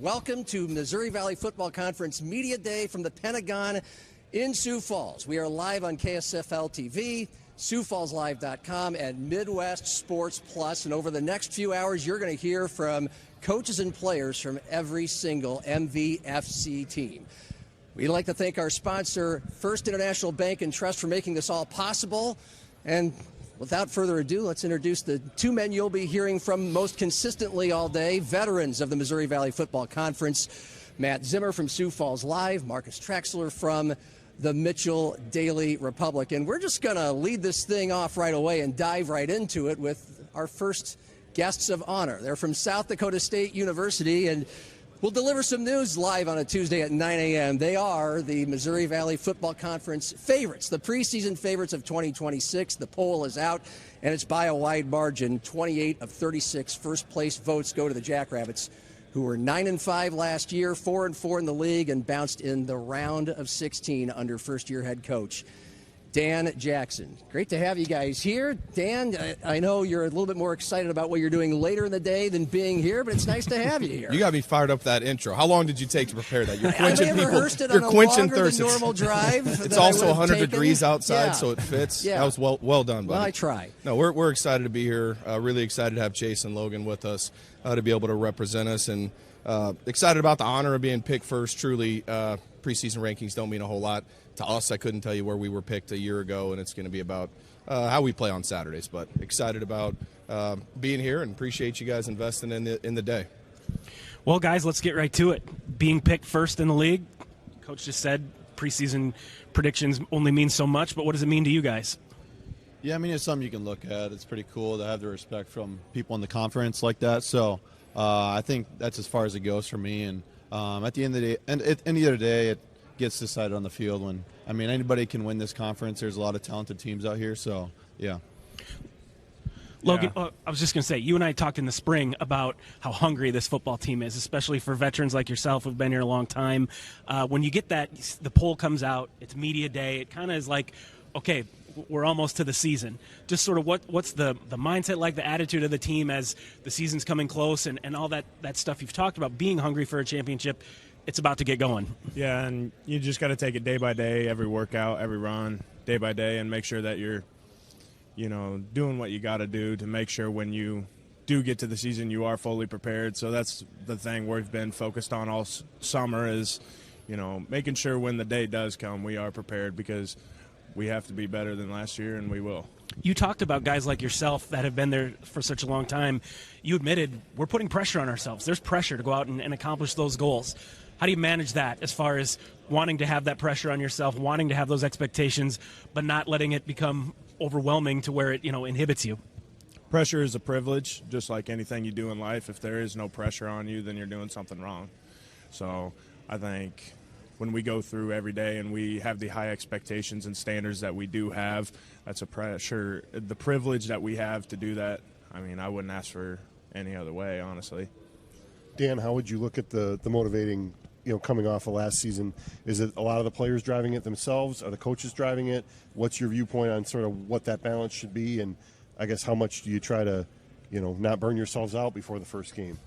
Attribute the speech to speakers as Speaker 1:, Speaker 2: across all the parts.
Speaker 1: Welcome to Missouri Valley Football Conference Media Day from the Pentagon in Sioux Falls. We are live on KSFL TV, SiouxFallsLive.com, and Midwest Sports Plus. And over the next few hours, you're going to hear from coaches and players from every single MVFC team. We'd like to thank our sponsor, First International Bank and Trust, for making this all possible. And without further ado, let's introduce the two men you'll be hearing from most consistently all day, veterans of the Missouri Valley Football Conference. Matt Zimmer from Sioux Falls Live, Marcus Traxler from the Mitchell Daily Republic. And we're just going to lead this thing off right away and dive right into it with our first guests of honor. They're from South Dakota State University, and we'll deliver some news live on a Tuesday at 9 a.m. They are the Missouri Valley Football Conference favorites, the preseason favorites of 2026. The poll is out, and it's by a wide margin. 28 of 36 first-place votes go to the Jackrabbits, who were 9-5 last year, 4-4 in the league, and bounced in the round of 16 under first-year head coach Dan Jackson. Great to have you guys here. Dan, I know you're a little bit more excited about what you're doing later in the day than being here, but it's nice to have you here.
Speaker 2: You got me fired up that intro. How long did you take to prepare that? You're
Speaker 1: quenching people. You're quenching thirst. Normal drive.
Speaker 2: It's also 100 degrees outside, so it fits. Yeah. That was well done, buddy.
Speaker 1: Well, I try.
Speaker 2: No, we're excited to be here. Really excited to have Chase and Logan with us to be able to represent us, and excited about the honor of being picked first. Truly, preseason rankings don't mean a whole lot to us. I couldn't tell you where we were picked a year ago, and it's going to be about how we play on Saturdays. But excited about being here, and appreciate you guys investing in the day.
Speaker 3: Well, guys, let's get right to it. Being picked first in the league, Coach just said preseason predictions only mean so much, but what does it mean to you guys?
Speaker 4: Yeah, I mean, it's something you can look at. It's pretty cool to have the respect from people in the conference like that. So I think that's as far as it goes for me. And at the end of the day, and at the end of the day, it gets decided on the field. When anybody can win this conference. There's a lot of talented teams out here. So yeah.
Speaker 3: Logan, I was just going to say, you and I talked in the spring about how hungry this football team is, especially for veterans like yourself who've been here a long time. When you get that, the poll comes out, it's media day, it kind of is like, okay, we're almost to the season. Just sort of what's the mindset like, the attitude of the team as the season's coming close, and all that stuff you've talked about, being hungry for a championship. It's about to get going.
Speaker 5: Yeah, and you just got to take it day by day, every workout, every run, day by day, and make sure that you're, doing what you got to do to make sure when you do get to the season, you are fully prepared. So that's the thing we've been focused on all summer is, making sure when the day does come, we are prepared, because we have to be better than last year, and we will.
Speaker 3: You talked about guys like yourself that have been there for such a long time. You admitted we're putting pressure on ourselves. There's pressure to go out and accomplish those goals. How do you manage that as far as wanting to have that pressure on yourself, wanting to have those expectations, but not letting it become overwhelming to where it, inhibits you?
Speaker 5: Pressure is a privilege, just like anything you do in life. If there is no pressure on you, then you're doing something wrong. So I think when we go through every day and we have the high expectations and standards that we do have, that's a pressure. The privilege that we have to do that, I wouldn't ask for any other way, honestly.
Speaker 6: Dan, how would you look at the motivating, coming off of last season? Is it a lot of the players driving it themselves? Are the coaches driving it? What's your viewpoint on sort of what that balance should be? And I guess how much do you try to, not burn yourselves out before the first game?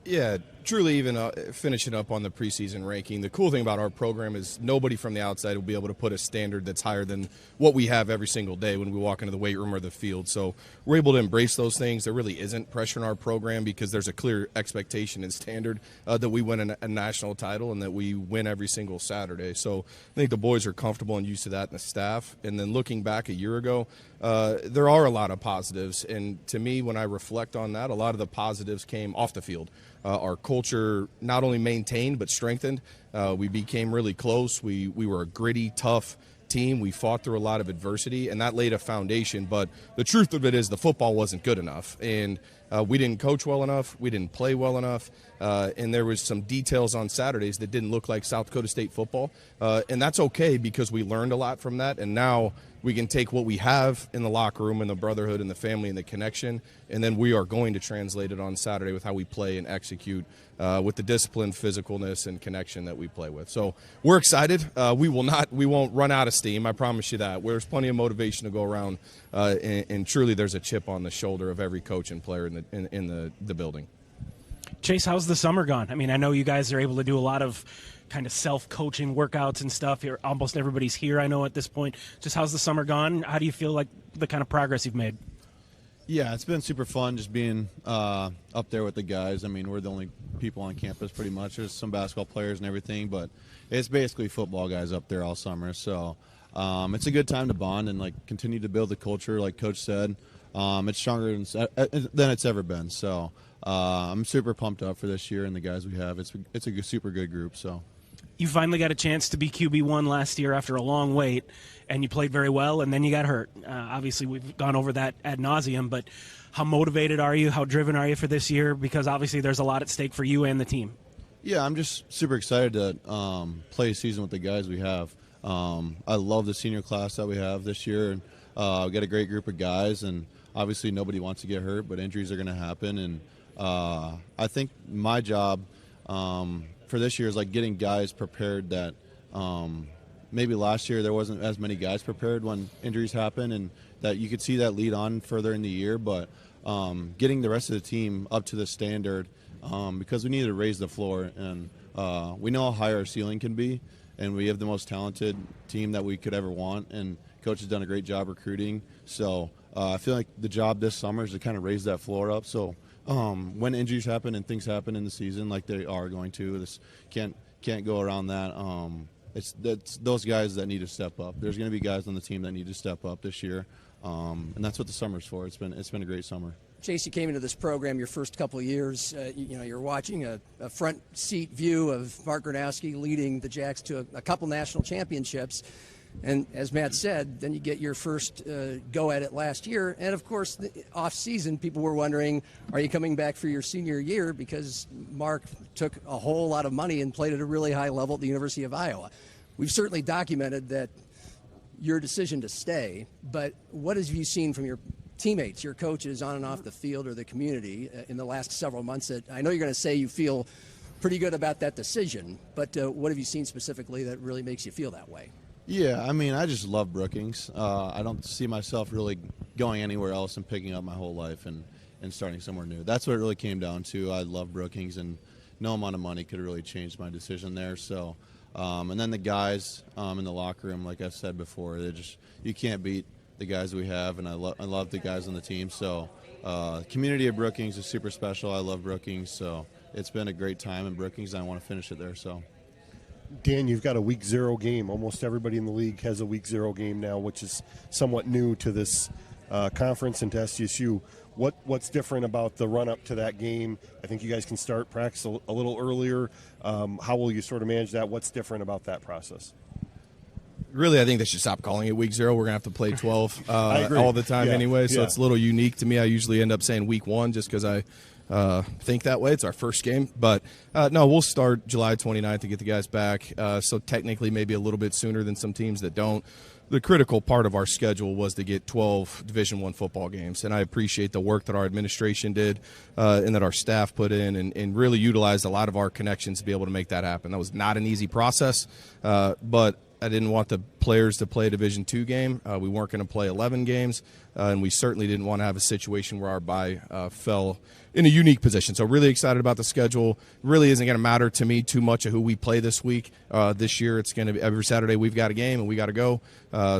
Speaker 2: Yeah, truly, even finishing up on the preseason ranking, the cool thing about our program is nobody from the outside will be able to put a standard that's higher than what we have every single day when we walk into the weight room or the field. So we're able to embrace those things. There really isn't pressure in our program because there's a clear expectation and standard that we win a national title and that we win every single Saturday. So I think the boys are comfortable and used to that, and the staff. And then looking back a year ago, there are a lot of positives. And to me, when I reflect on that, a lot of the positives came off the field. Our culture not only maintained but strengthened. We became really close. We were a gritty, tough team. We fought through a lot of adversity, and that laid a foundation. But the truth of it is the football wasn't good enough, and we didn't coach well enough. We didn't play well enough, and there was some details on Saturdays that didn't look like South Dakota State football, and that's okay because we learned a lot from that, and now we can take what we have in the locker room and the brotherhood and the family and the connection, and then we are going to translate it on Saturday with how we play and execute with the discipline, physicalness, and connection that we play with. So we're excited. We won't run out of steam. I promise you that. There's plenty of motivation to go around, and truly there's a chip on the shoulder of every coach and player in the building.
Speaker 3: Chase, how's the summer gone? I mean, I know you guys are able to do a lot of kind of self-coaching workouts and stuff. Almost everybody's here, I know, at this point. Just how's the summer gone? How do you feel like the kind of progress you've made?
Speaker 4: Yeah, it's been super fun just being up there with the guys. I mean, we're the only people on campus pretty much. There's some basketball players and everything, but it's basically football guys up there all summer. So it's a good time to bond and like continue to build the culture, like Coach said. It's stronger than it's ever been. So I'm super pumped up for this year and the guys we have. It's a super good group. So
Speaker 3: you finally got a chance to be QB1 last year after a long wait, and you played very well, and then you got hurt. Obviously, we've gone over that ad nauseum, but how motivated are you? How driven are you for this year? Because obviously there's a lot at stake for you and the team.
Speaker 4: Yeah, I'm just super excited to play a season with the guys we have. I love the senior class that we have this year. And we got a great group of guys, and obviously nobody wants to get hurt, but injuries are going to happen. And I think my job for this year is like getting guys prepared that maybe last year there wasn't as many guys prepared when injuries happen, and that you could see that lead on further in the year. But getting the rest of the team up to the standard because we need to raise the floor, and we know how high our ceiling can be, and we have the most talented team that we could ever want, and Coach has done a great job recruiting. So I feel like the job this summer is to kind of raise that floor up. So when injuries happen and things happen in the season like they are going to, this can't go around that. It's those guys that need to step up. There's going to be guys on the team that need to step up this year, and that's what the summer's for. It's been a great summer.
Speaker 1: Chase, you came into this program your first couple of years. You're watching a front seat view of Mark Gronowski leading the Jacks to a couple national championships. And as Matt said, then you get your first go at it last year. And, of course, off season, people were wondering, are you coming back for your senior year? Because Mark took a whole lot of money and played at a really high level at the University of Iowa. We've certainly documented that your decision to stay. But what have you seen from your teammates, your coaches on and off the field or the community in the last several months? That I know you're going to say you feel pretty good about that decision. But what have you seen specifically that really makes you feel that way?
Speaker 4: Yeah, I mean, I just love Brookings. I don't see myself really going anywhere else and picking up my whole life and starting somewhere new. That's what it really came down to. I love Brookings, and no amount of money could really change my decision there. So, and then the guys in the locker room, like I've said before, you can't beat the guys we have, and I love the guys on the team. So, community of Brookings is super special. I love Brookings, so it's been a great time in Brookings, and I want to finish it there. So.
Speaker 6: Dan, you've got a week 0 game. Almost everybody in the league has a week 0 game now, which is somewhat new to this conference and to SDSU. What's different about the run-up to that game? I think you guys can start practice a little earlier. How will you sort of manage that? What's different about that process?
Speaker 2: Really, I think they should stop calling it week 0. We're going to have to play 12 all the time anyway, so it's a little unique to me. I usually end up saying week 1 just because I think that way. It's our first game. But, no, we'll start July 29th to get the guys back, so technically maybe a little bit sooner than some teams that don't. The critical part of our schedule was to get 12 Division I football games, and I appreciate the work that our administration did and that our staff put in and really utilized a lot of our connections to be able to make that happen. That was not an easy process, but I didn't want the players to play a Division II game. We weren't going to play 11 games, and we certainly didn't want to have a situation where our bye fell in a unique position. So really excited about the schedule. Really isn't going to matter to me too much of who we play this week. This year it's going to be every Saturday we've got a game and we got to go.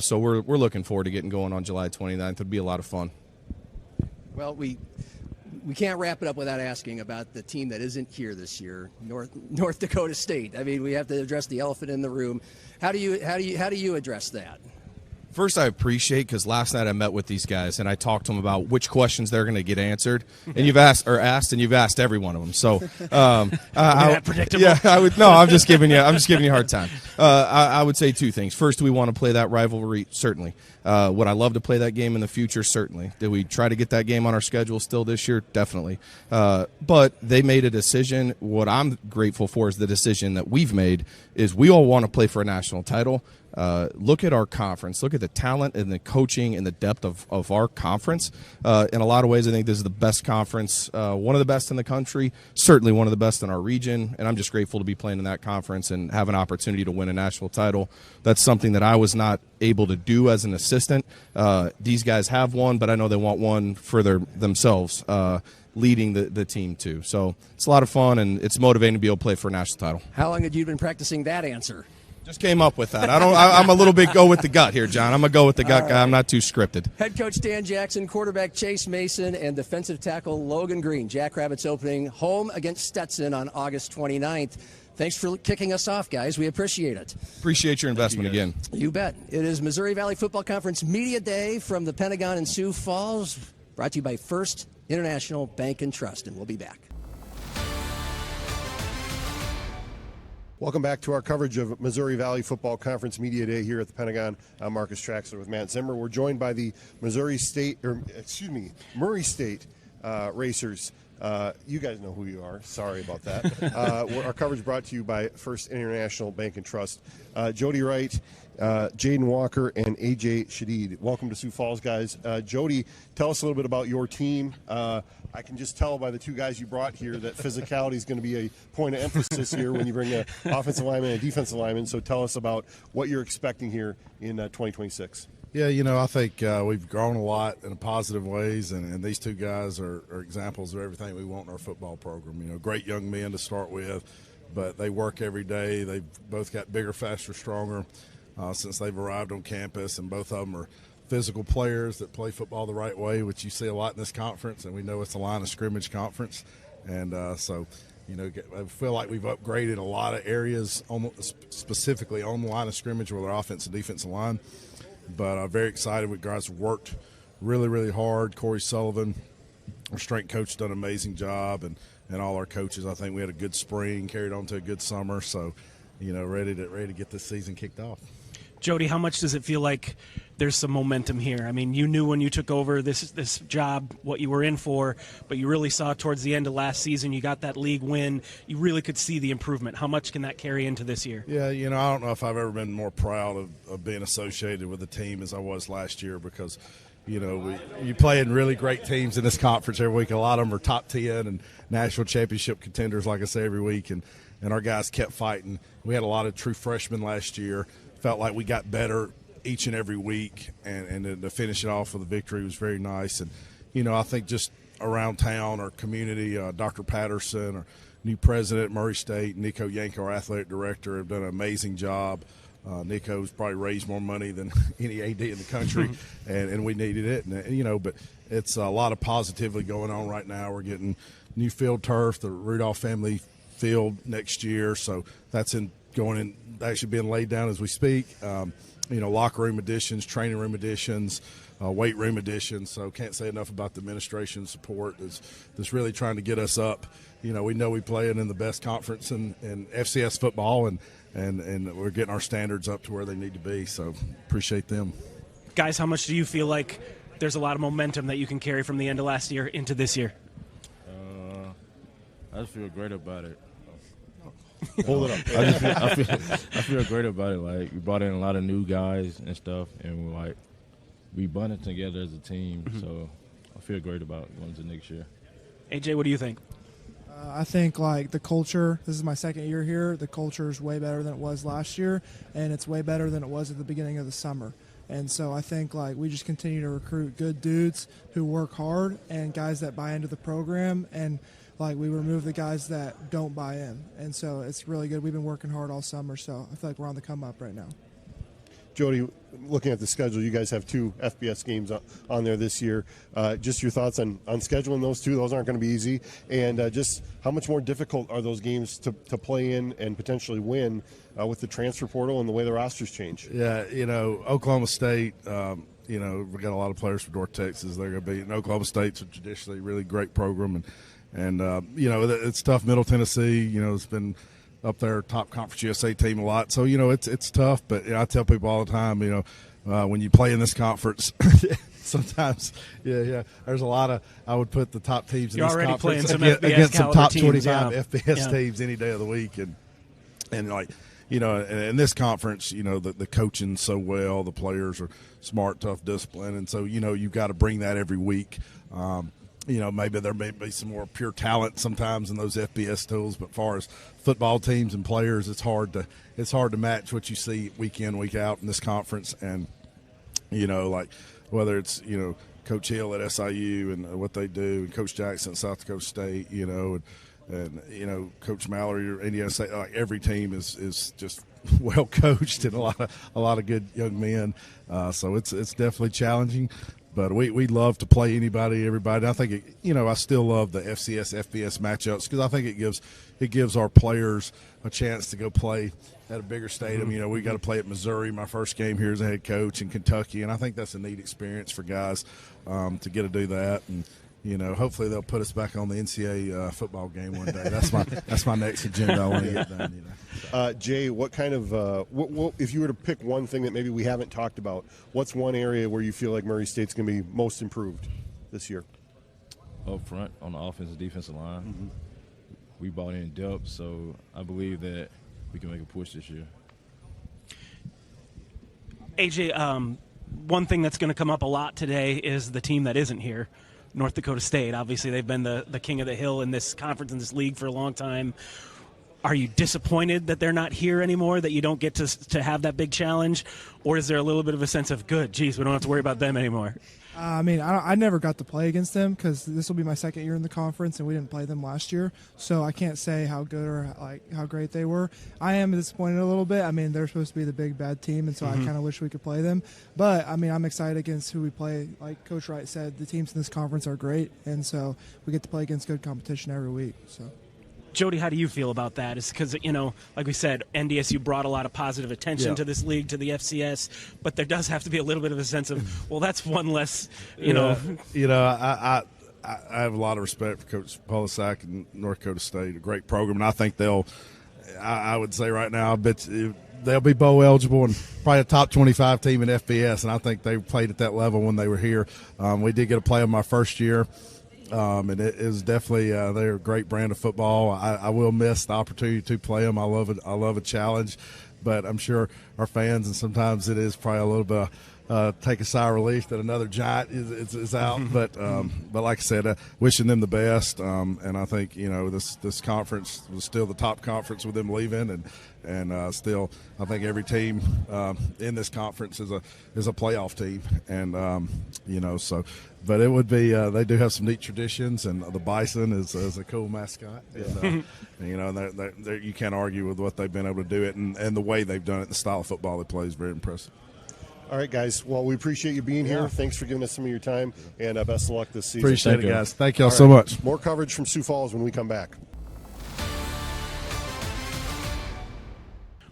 Speaker 2: So we're looking forward to getting going on July 29th. It'll be a lot of fun.
Speaker 1: Well, we can't wrap it up without asking about the team that isn't here this year, North Dakota State. I mean, we have to address the elephant in the room. How do you address that?
Speaker 2: First, I appreciate, because last night I met with these guys and I talked to them about which questions they're going to get answered, and you've asked every one of them. So,
Speaker 3: predictable.
Speaker 2: Yeah, I'm just giving you a hard time. I would say 2 things. First, do we want to play that rivalry? Certainly. Would I love to play that game in the future? Certainly. Did we try to get that game on our schedule still this year? Definitely. But they made a decision. What I'm grateful for is the decision that we've made is we all want to play for a national title. Look at our conference. Look at the talent and the coaching and the depth of our conference. In a lot of ways, I think this is the best conference, one of the best in the country, certainly one of the best in our region, and I'm just grateful to be playing in that conference and have an opportunity to win a national title. That's something that I was not able to do as an assistant. These guys have one, but I know they want one for themselves. leading the team too. So it's a lot of fun, and it's motivating to be able to play for a national title.
Speaker 1: How long had you been practicing that answer?
Speaker 2: Just came up with that. I'm a little bit go with the gut here, John. I'm a go with the gut guy. I'm not too scripted.
Speaker 1: Head coach Dan Jackson, quarterback Chase Mason, and defensive tackle Logan Green. Jackrabbits opening home against Stetson on August 29th. Thanks for kicking us off, guys. We appreciate it.
Speaker 2: Appreciate your investment again.
Speaker 1: You bet. It is Missouri Valley Football Conference Media Day from the Pentagon in Sioux Falls, brought to you by First International Bank and Trust, and we'll be back.
Speaker 6: Welcome back to our coverage of Missouri Valley Football Conference Media Day here at the Pentagon. I'm Marcus Traxler with Matt Zimmer. We're joined by the Murray State racers. You guys know who you are. Sorry about that. Our coverage brought to you by First International Bank and Trust. Jody Wright, Jaden Walker, and AJ Shadid. Welcome to Sioux Falls, guys. Jody, tell us a little bit about your team. I can just tell by the two guys you brought here that physicality is going to be a point of emphasis here when you bring an offensive lineman and a defensive lineman. So tell us about what you're expecting here in 2026.
Speaker 7: Yeah, I think we've grown a lot in positive ways, and these two guys are examples of everything we want in our football program. Great young men to start with, but they work every day. They've both got bigger, faster, stronger since they've arrived on campus, and both of them are physical players that play football the right way, which you see a lot in this conference, and we know it's a line of scrimmage conference. And so, I feel like we've upgraded a lot of areas, specifically on the line of scrimmage with our offensive and defensive line. But I'm very excited. We guys worked really, really hard. Corey Sullivan, our strength coach, done an amazing job, and all our coaches. I think we had a good spring, carried on to a good summer. So, ready to get this season kicked off.
Speaker 3: Jody, how much does it feel like there's some momentum here? I mean, you knew when you took over this job what you were in for, but you really saw towards the end of last season, you got that league win. You really could see the improvement. How much can that carry into this year?
Speaker 7: Yeah, I don't know if I've ever been more proud of being associated with the team as I was last year because, you play in really great teams in this conference every week. A lot of them are top 10 and national championship contenders, like I say, every week, and our guys kept fighting. We had a lot of true freshmen last year. Felt like we got better each and every week, and to finish it off with a victory was very nice. And, I think just around town, our community, Dr. Patterson, our new president at Murray State, Nico Yanko, our athletic director, have done an amazing job. Nico's probably raised more money than any AD in the country, and we needed it. And, but it's a lot of positivity going on right now. We're getting new field turf, the Rudolph family field next year, so that's actually being laid down as we speak. Locker room additions, training room additions, weight room additions. So can't say enough about the administration support that's really trying to get us up. We know we play in the best conference in FCS football, and we're getting our standards up to where they need to be. So appreciate them.
Speaker 3: Guys, how much do you feel like there's a lot of momentum that you can carry from the end of last year into this year?
Speaker 8: I just feel great about it.
Speaker 6: Hold it up.
Speaker 8: I feel great about it. Like, we brought in a lot of new guys and stuff, and we bonded together as a team. Mm-hmm. So I feel great about going to next year.
Speaker 3: AJ, what do you think?
Speaker 9: I think the culture. This is my second year here. The culture is way better than it was last year, and it's way better than it was at the beginning of the summer. And so I think we just continue to recruit good dudes who work hard and guys that buy into the program, and we remove the guys that don't buy in. And so it's really good. We've been working hard all summer, so I feel like we're on the come up right now.
Speaker 6: Jody, looking at the schedule, you guys have 2 FBS games on there this year. Just your thoughts on scheduling those 2. Those aren't going to be easy. And just how much more difficult are those games to play in and potentially win with the transfer portal and the way the rosters change?
Speaker 7: Yeah, Oklahoma State, we got a lot of players from North Texas. They're going to be – Oklahoma State's a traditionally really great program. And it's tough. Middle Tennessee, it's been up there, top Conference USA team a lot. So, it's tough. But I tell people all the time, when you play in this conference, sometimes, there's a lot of – I would put the top teams in
Speaker 3: You're
Speaker 7: this
Speaker 3: already
Speaker 7: conference
Speaker 3: playing some
Speaker 7: against some top
Speaker 3: teams,
Speaker 7: 25 FBS teams any day of the week. And in this conference, the coaching so well, the players are smart, tough, disciplined. And so, you've got to bring that every week. Maybe there may be some more pure talent sometimes in those FBS tools, but as far as football teams and players, it's hard to match what you see week in, week out in this conference. And whether it's Coach Hill at SIU and what they do, and Coach Jackson at South Dakota State, and Coach Mallory at Indiana State. Like every team is just well coached and a lot of good young men. So it's definitely challenging. But we love to play anybody, everybody. I think I still love the FCS FBS matchups because I think it gives our players a chance to go play at a bigger stadium. We got to play at Missouri, my first game here as a head coach, in Kentucky, and I think that's a neat experience for guys to get to do that. And hopefully they'll put us back on the NCAA football game one day. That's my next agenda I want to get done.
Speaker 6: Jay, what kind of what if you were to pick one thing that maybe we haven't talked about, what's one area where you feel like Murray State's going to be most improved this year?
Speaker 8: Up front on the offensive defensive line, we bought in depth, so I believe that we can make a push this year.
Speaker 3: AJ, one thing that's going to come up a lot today is the team that isn't here. North Dakota State. Obviously, they've been the king of the hill in this conference, in this league for a long time. Are you disappointed that they're not here anymore, that you don't get to have that big challenge? Or is there a little bit of a sense of, good, geez, we don't have to worry about them anymore?
Speaker 9: I never got to play against them because this will be my second year in the conference, and we didn't play them last year. So I can't say how good or how great they were. I am disappointed a little bit. They're supposed to be the big bad team, and so I kind of wish we could play them. But I'm excited against who we play. Like Coach Wright said, the teams in this conference are great, and so we get to play against good competition every week. So.
Speaker 3: Jody, how do you feel about that? Is because, like we said, NDSU brought a lot of positive attention to this league, to the FCS, but there does have to be a little bit of a sense of, well, that's one less,
Speaker 7: I have a lot of respect for Coach Polisak and North Dakota State, a great program, and I think I would say right now, I bet they'll be bowl eligible and probably a top 25 team in FBS, and I think they played at that level when they were here. We did get to play them my first year. And it is definitely they're a great brand of football. I will miss the opportunity to play them. I love a challenge, but I'm sure our fans, and sometimes it is probably a little bit take a sigh of relief that another giant is out. But like I said, wishing them the best. And I think this conference was still the top conference with them leaving, and still I think every team in this conference is a playoff team, and so. But it would be they do have some neat traditions, and the Bison is a cool mascot. And, you can't argue with what they've been able to do it, and the way they've done it, the style of football they play is very impressive.
Speaker 6: All right, guys. Well, we appreciate you being here. Thanks for giving us some of your time, and best of luck this season.
Speaker 7: Appreciate it, guys. Thank y'all so much.
Speaker 6: More coverage from Sioux Falls when we come back.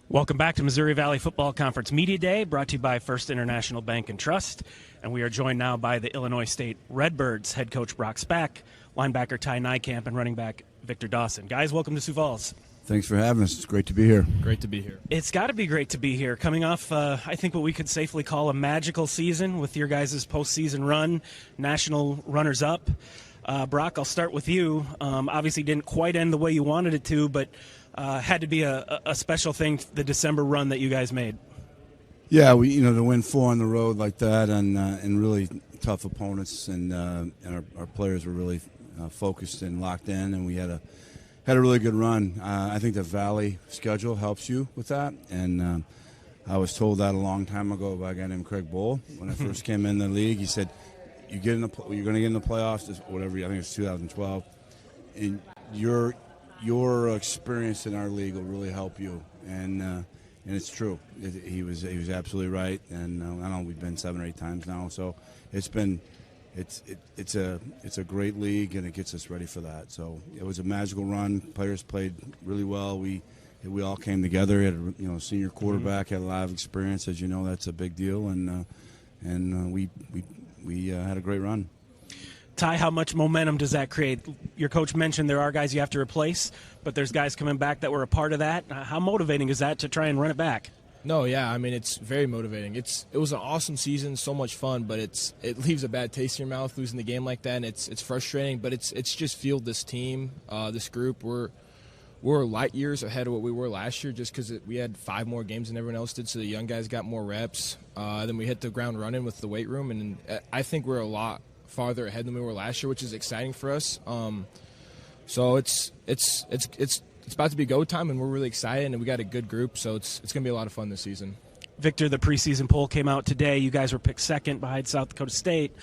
Speaker 3: Welcome back to Missouri Valley Football Conference Media Day, brought to you by First International Bank and Trust. And we are joined now by the Illinois State Redbirds head coach Brock Spack, linebacker Ty Nykamp, and running back Victor Dawson. Guys, welcome to Sioux Falls.
Speaker 10: Thanks for having us. It's great to be here.
Speaker 5: Great to be here.
Speaker 3: It's got to be great to be here. Coming off, I think, what we could safely call a magical season with your guys' postseason run, national runners-up. Brock, I'll start with you. Obviously didn't quite end the way you wanted it to, but had to be a special thing, the December run that you guys made.
Speaker 10: Yeah, we to win 4 on the road like that, and really tough opponents, and our players were really focused and locked in, and we had a really good run. I think the Valley schedule helps you with that, and I was told that a long time ago by a guy named Craig Bull when I first came in the league. He said, you're going to get in the playoffs, whatever. I think it's 2012, and your experience in our league will really help you, and it's true. He was absolutely right, and I know we've been 7 or 8 times now, so it's a great league, and it gets us ready for that. So it was a magical run. Players played really well. We all came together. We had a senior quarterback, had a lot of experience. As you know, that's a big deal, and we had a great run.
Speaker 3: Ty, how much momentum does that create? Your coach mentioned there are guys you have to replace, but there's guys coming back that were a part of that. How motivating is that to try and run it back?
Speaker 11: No, yeah, it's very motivating. It was an awesome season, so much fun, but it leaves a bad taste in your mouth losing the game like that, and it's frustrating. But it's just fueled this team, this group. We're light years ahead of what we were last year, just because we had 5 more games than everyone else did. So the young guys got more reps. Then we hit the ground running with the weight room, and I think we're a lot farther ahead than we were last year, which is exciting for us. So it's about to be go time, and we're really excited, and we got a good group, so it's going to be a lot of fun this season.
Speaker 3: Victor, the preseason poll came out today. You guys were picked second behind South Dakota State.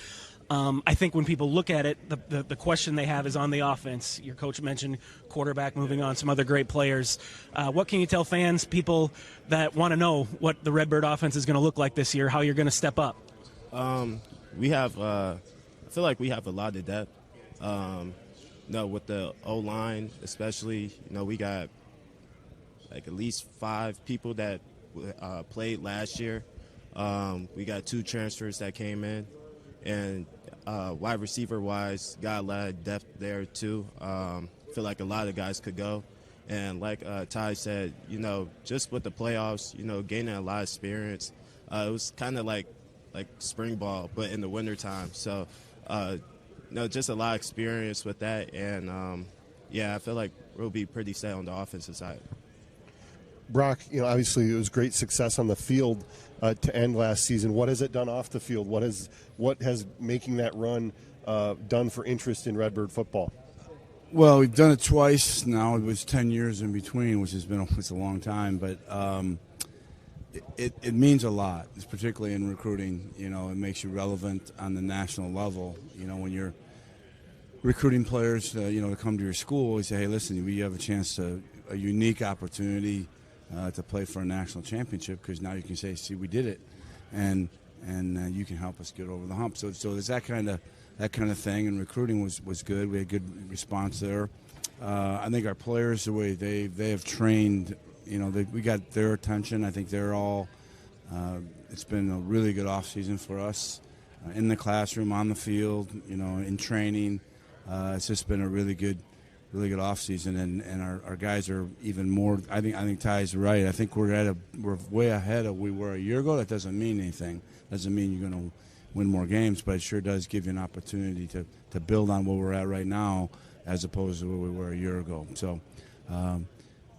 Speaker 3: I think when people look at it, the question they have is on the offense. Your coach mentioned quarterback moving on, some other great players. What can you tell fans, people that want to know what the Redbird offense is going to look like this year, how you're going to step up?
Speaker 12: We have, I feel like we have a lot of depth. With the O-line especially, we got like at least 5 people that played last year. We got 2 transfers that came in, and wide receiver-wise, got a lot of depth there too. Feel like a lot of guys could go. And like Ty said, just with the playoffs, gaining a lot of experience. It was kind of like spring ball, but in the wintertime. So, just a lot of experience with that. And, I feel like we'll be pretty set on the offensive side.
Speaker 6: Brock, obviously it was great success on the field to end last season. What has it done off the field? What has making that run done for interest in Redbird football?
Speaker 10: Well, we've done it twice now. It was 10 years in between, which has been it's a long time, but it means a lot. It's particularly in recruiting. It makes you relevant on the national level. When you're recruiting players, to come to your school, you say, "Hey, listen, we have a unique opportunity to play for a national championship," because now you can say, "See, we did it," and you can help us get over the hump. So there's that kind of thing, and recruiting was good. We had good response there. I think our players, the way they have trained, we got their attention. I think they're all. It's been a really good off season for us, in the classroom, on the field, in training. It's just been a really good off season, and our guys are even more. I think Ty's right. I think we're way ahead of we were a year ago. That doesn't mean anything. Doesn't mean you're going to win more games, but it sure does give you an opportunity to build on where we're at right now, as opposed to where we were a year ago. So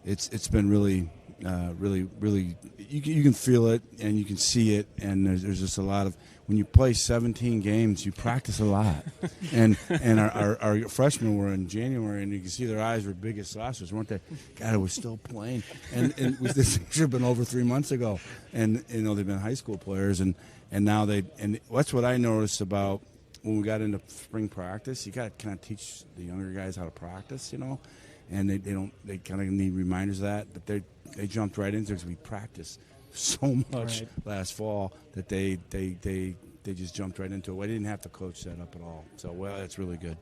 Speaker 10: it's been really. You can feel it and you can see it, and there's just a lot of, when you play 17 games, you practice a lot. and our freshmen were in January, and you can see their eyes were big as saucers, weren't they? God, it was still playing. And this should have been over 3 months ago. And they've been high school players, and now and that's what I noticed about when we got into spring practice. You got to kind of teach the younger guys how to practice, and they kind of need reminders of that, but they jumped right into it because we practiced so much last fall that they just jumped right into it. I didn't have to coach that up at all. So, that's really good.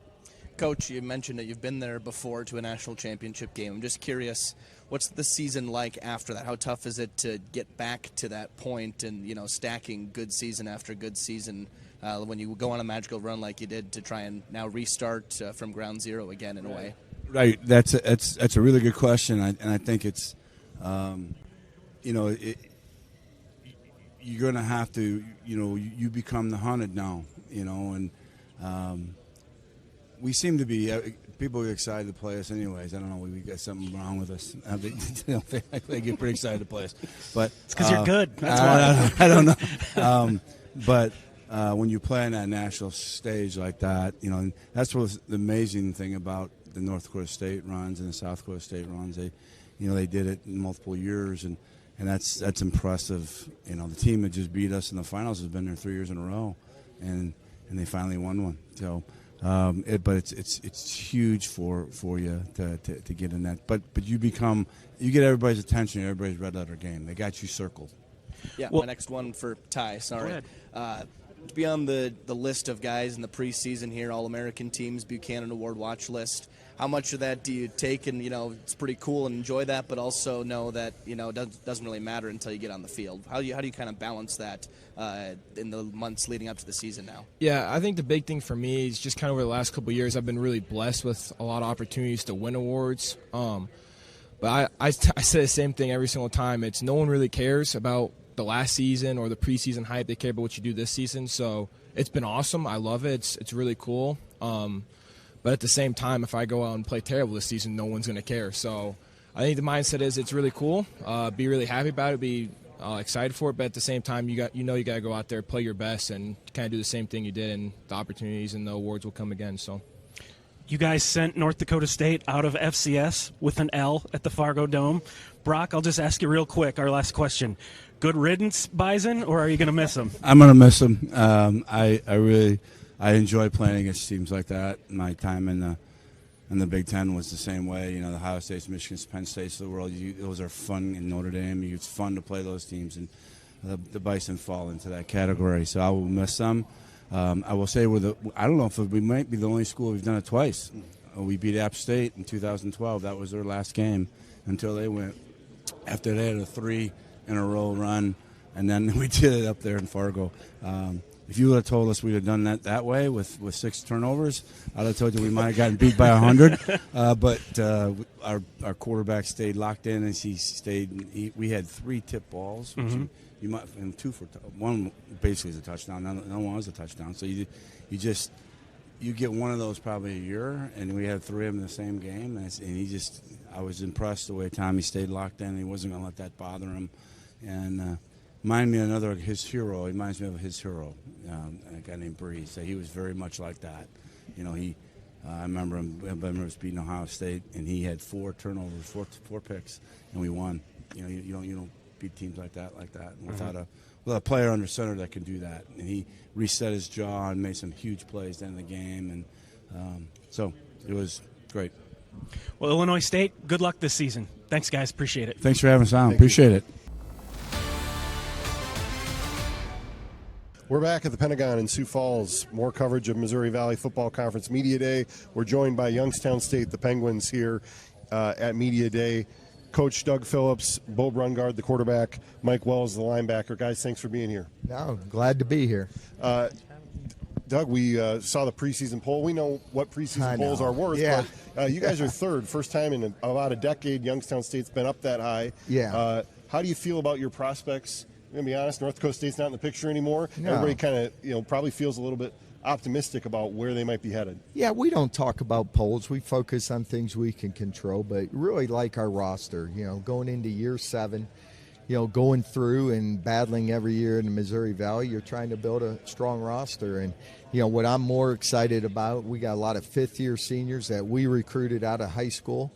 Speaker 13: Coach, you mentioned that you've been there before to a national championship game. I'm just curious, what's the season like after that? How tough is it to get back to that point and, stacking good season after good season when you go on a magical run like you did to try and now restart from ground zero again in a way?
Speaker 10: Right. That's a really good question, and I think it's, you're going to have to, you become the hunted now, and we seem to be, people are excited to play us anyways. I don't know, we got something wrong with us. They get pretty excited to play us. But
Speaker 3: it's because you're good. That's why.
Speaker 10: I don't know. But when you play on that national stage like that, that's what's the amazing thing about the North Dakota State runs and the South Dakota State runs. They did it in multiple years, and that's impressive. The team that just beat us in the finals has been there 3 years in a row, and they finally won one. So, but it's huge for you to get in that. But you get everybody's attention, everybody's red letter game. They got you circled.
Speaker 13: Yeah, my next one for Ty. Sorry. To be on the list of guys in the preseason here, All-American teams, Buchanan Award watch list, how much of that do you take and, it's pretty cool and enjoy that, but also know that, it doesn't really matter until you get on the field? How do you kind of balance that in the months leading up to the season now?
Speaker 11: Yeah, I think the big thing for me is just kind of over the last couple of years, I've been really blessed with a lot of opportunities to win awards. But I say the same thing every single time. It's no one really cares about the last season or the preseason hype. They care about what you do this season. So it's been awesome. I love it. It's really cool. But at the same time, if I go out and play terrible this season, no one's going to care. So I think the mindset is it's really cool. Be really happy about it. Be excited for it. But at the same time, you got to go out there, play your best, and kind of do the same thing you did, and the opportunities and the awards will come again. So.
Speaker 3: You guys sent North Dakota State out of FCS with an L at the Fargo Dome. Brock, I'll just ask you real quick, our last question. Good riddance, Bison, or are you going to miss him?
Speaker 10: I'm going to miss him. I really I enjoy playing against teams like that. My time in the Big Ten was the same way. You know, the Ohio States, Michigan, Penn States of the world. Those are fun in Notre Dame. It's fun to play those teams, and the Bison fall into that category. So I will miss them. I will say I don't know if we might be the only school we've done it twice. We beat App State in 2012. That was their last game until they went. After they had a 3-in-a-row run, and then we did it up there in Fargo. If you would have told us we'd have done that way with 6 turnovers, I'd have told you we might have gotten beat by 100. But our quarterback stayed locked in, and we had 3 tip balls, which you might, and 2 for one basically is a touchdown. No one was a touchdown. So you get one of those probably a year, and we had 3 of them in the same game, and I was impressed the way Tommy stayed locked in. He wasn't going to let that bother him, and remind me of his hero. He reminds me of his hero, a guy named Breeze. So he was very much like that. You know, I remember him was beating Ohio State, and he had 4 turnovers, 4 picks, and we won. You know, you don't beat teams like that without a player under center that can do that. And he reset his jaw and made some huge plays at the end of the game, and so it was great.
Speaker 3: Well, Illinois State, good luck this season. Thanks, guys. Appreciate it.
Speaker 10: Thanks for having us on. Appreciate it.
Speaker 6: We're back at the Pentagon in Sioux Falls. More coverage of Missouri Valley Football Conference Media Day. We're joined by Youngstown State, the Penguins, here at Media Day. Coach Doug Phillips, Bo Brungard, the quarterback, Mike Wells, the linebacker. Guys, thanks for being here.
Speaker 14: No, glad to be here.
Speaker 6: Doug, we saw the preseason poll. We know what preseason polls are worth, but you guys are third. First time in about a decade Youngstown State's been up that high.
Speaker 14: Yeah.
Speaker 6: How do you feel about your prospects? I'm going to be honest, North Dakota State's not in the picture anymore.
Speaker 14: No.
Speaker 6: Everybody kind of, probably feels a little bit optimistic about where they might be headed.
Speaker 14: Yeah, we don't talk about polls. We focus on things we can control, but really like our roster, going into year 7, going through and battling every year in the Missouri Valley, you're trying to build a strong roster. And, what I'm more excited about, we got a lot of 5th-year seniors that we recruited out of high school.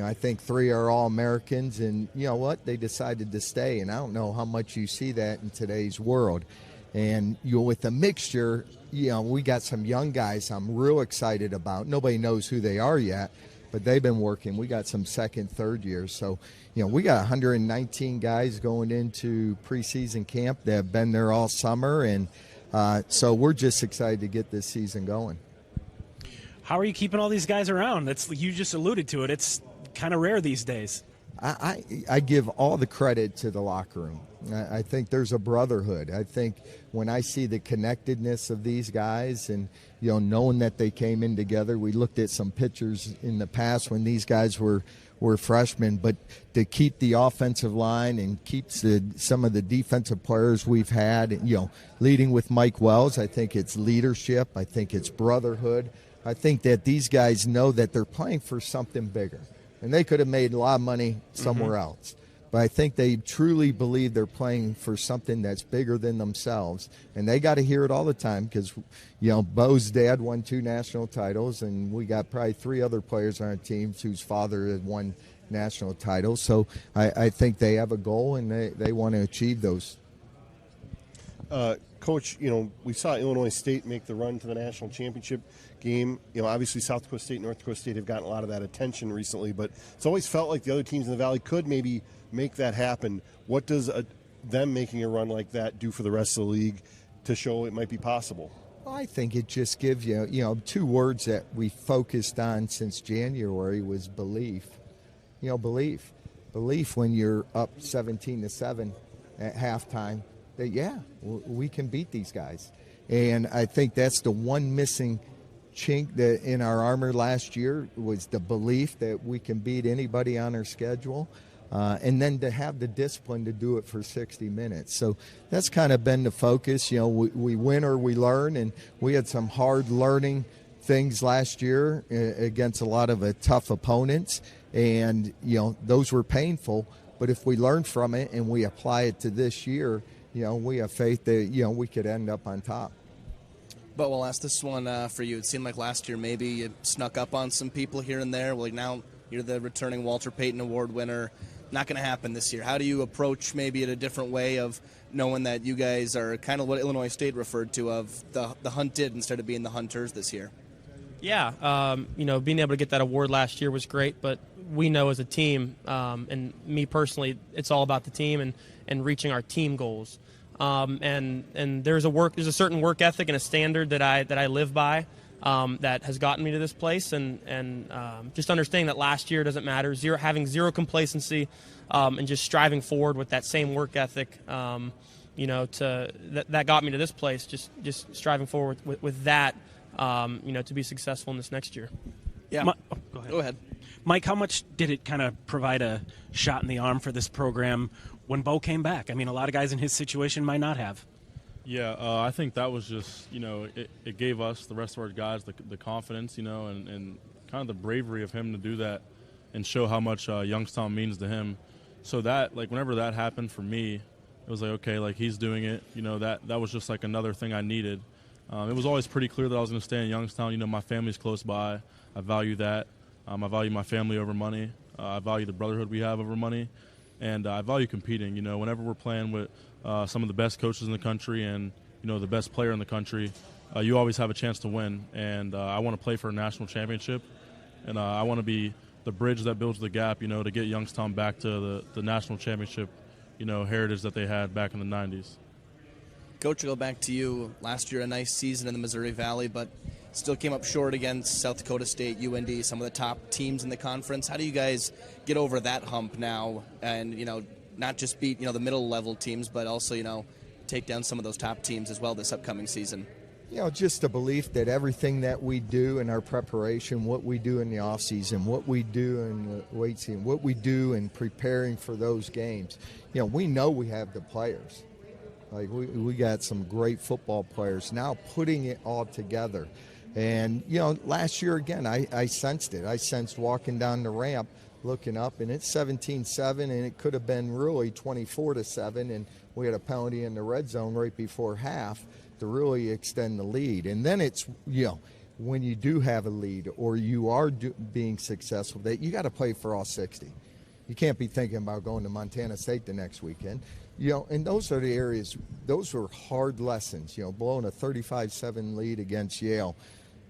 Speaker 14: I think 3 are All-Americans, and you know what? They decided to stay, and I don't know how much you see that in today's world. And with the mixture, we got some young guys I'm real excited about. Nobody knows who they are yet, but they've been working. We got some 2nd, 3rd years. So, we got 119 guys going into preseason camp that have been there all summer, and so we're just excited to get this season going.
Speaker 3: How are you keeping all these guys around? You just alluded to it. It's kind of rare these days.
Speaker 14: I give all the credit to the locker room. I think there's a brotherhood. I think when I see the connectedness of these guys and, knowing that they came in together, we looked at some pictures in the past when these guys were freshmen, but to keep the offensive line and keep some of the defensive players we've had, leading with Mike Wells, I think it's leadership. I think it's brotherhood. I think that these guys know that they're playing for something bigger. And they could have made a lot of money somewhere else. But I think they truly believe they're playing for something that's bigger than themselves. And they got to hear it all the time because, Bo's dad won 2 national titles, and we got probably 3 other players on our team whose father had won national titles. So I think they have a goal, and they want to achieve those.
Speaker 6: Coach, we saw Illinois State make the run to the national championship game. Obviously South Dakota State and North Dakota State have gotten a lot of that attention recently, but it's always felt like the other teams in the Valley could maybe make that happen. What does them making a run like that do for the rest of the league to show it might be possible?
Speaker 14: Well, I think it just gives you, 2 words that we focused on since January was belief. Belief. Belief when you're up 17-7 at halftime that, we can beat these guys. And I think that's the one missing chink that in our armor last year was the belief that we can beat anybody on our schedule, and then to have the discipline to do it for 60 minutes. So that's kind of been the focus. We win or we learn, and we had some hard learning things last year against a lot of tough opponents, and those were painful. But if we learn from it and we apply it to this year, we have faith that we could end up on top.
Speaker 13: But we'll ask this one for you. It seemed like last year maybe you snuck up on some people here and there. Well, now you're the returning Walter Payton Award winner. not going to happen this year? How do you approach maybe it a different way of knowing that you guys are kind of what Illinois State referred to of the hunted instead of being the hunters this year?
Speaker 15: Yeah, being able to get that award last year was great, but we know as a team, and me personally, it's all about the team and reaching our team goals. And there's a certain work ethic and a standard that I live by that has gotten me to this place, and just understanding that last year doesn't matter, having zero complacency, and just striving forward with that same work ethic. That got me to this place. Just striving forward with that. To be successful in this next year.
Speaker 13: Yeah.
Speaker 3: Go ahead. Mike, how much did it kind of provide a shot in the arm for this program when Bo came back? I mean, a lot of guys in his situation might not have.
Speaker 16: Yeah, I think that was just, it gave us, the rest of our guys, the confidence, and kind of the bravery of him to do that and show how much Youngstown means to him. So that, whenever that happened for me, it was like, okay, he's doing it. That was just another thing I needed. It was always pretty clear that I was going to stay in Youngstown. My family's close by. I value that. I value my family over money. I value the brotherhood we have over money. And I value competing. Whenever we're playing with some of the best coaches in the country and, the best player in the country, you always have a chance to win. And I want to play for a national championship. And I want to be the bridge that builds the gap, to get Youngstown back to the national championship, heritage that they had back in the 90s.
Speaker 13: Coach, I'll go back to you. Last year, a nice season in the Missouri Valley, but still came up short against South Dakota State, UND, some of the top teams in the conference. How do you guys get over that hump now and, not just beat, the middle-level teams, but also, take down some of those top teams as well this upcoming season?
Speaker 14: Just a belief that everything that we do in our preparation, what we do in the offseason, what we do in the weight season, what we do in preparing for those games, we know we have the players. We got some great football players. Now putting it all together. And, last year, again, I sensed it. I sensed walking down the ramp, looking up, and it's 17-7, and it could have been really 24-7, and we had a penalty in the red zone right before half to really extend the lead. And then it's, when you do have a lead or you are being successful, that you got to play for all 60. You can't be thinking about going to Montana State the next weekend. And those are the areas, those were hard lessons, blowing a 35-7 lead against Yale.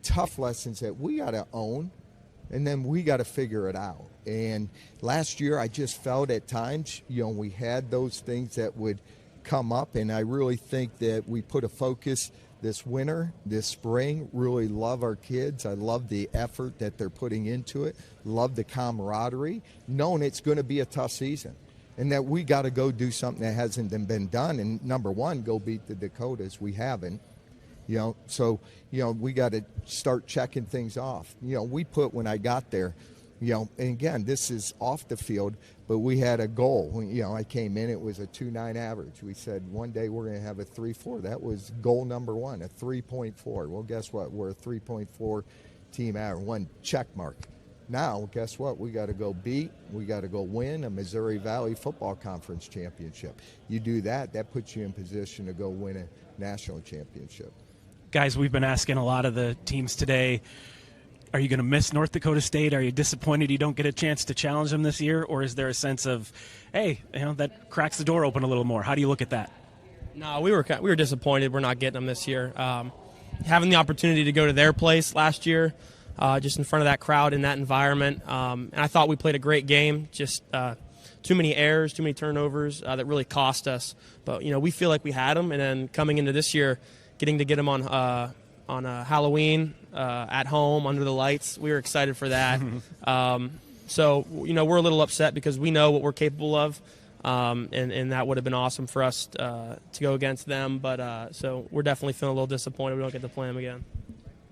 Speaker 14: Tough lessons that we got to own, and then we got to figure it out. And last year, I just felt at times, we had those things that would come up, and I really think that we put a focus this winter, this spring, really love our kids. I love the effort that they're putting into it, love the camaraderie, knowing it's going to be a tough season. And that we got to go do something that hasn't been done. And number one, go beat the Dakotas. We haven't. So we got to start checking things off. We put when I got there, and again, this is off the field, but we had a goal. When, I came in, it was a 2.9 average. We said one day we're going to have a 3.4. That was goal number one, a 3.4. Well, guess what? We're a 3.4 team average, one check mark. Now, guess what? We got to go we got to go win a Missouri Valley Football Conference championship. You do that, that puts you in position to go win a national championship.
Speaker 3: Guys, we've been asking a lot of the teams today, are you going to miss North Dakota State? Are you disappointed you don't get a chance to challenge them this year? Or is there a sense of, hey, that cracks the door open a little more? How do you look at that?
Speaker 15: No, we were disappointed we're not getting them this year. Having the opportunity to go to their place last year, just in front of that crowd in that environment. And I thought we played a great game, just too many errors, too many turnovers that really cost us. But, we feel like we had them. And then coming into this year, getting to get them on Halloween at home under the lights, we were excited for that. So, we're a little upset because we know what we're capable of. And that would have been awesome for us to go against them. But so we're definitely feeling a little disappointed we don't get to play them again.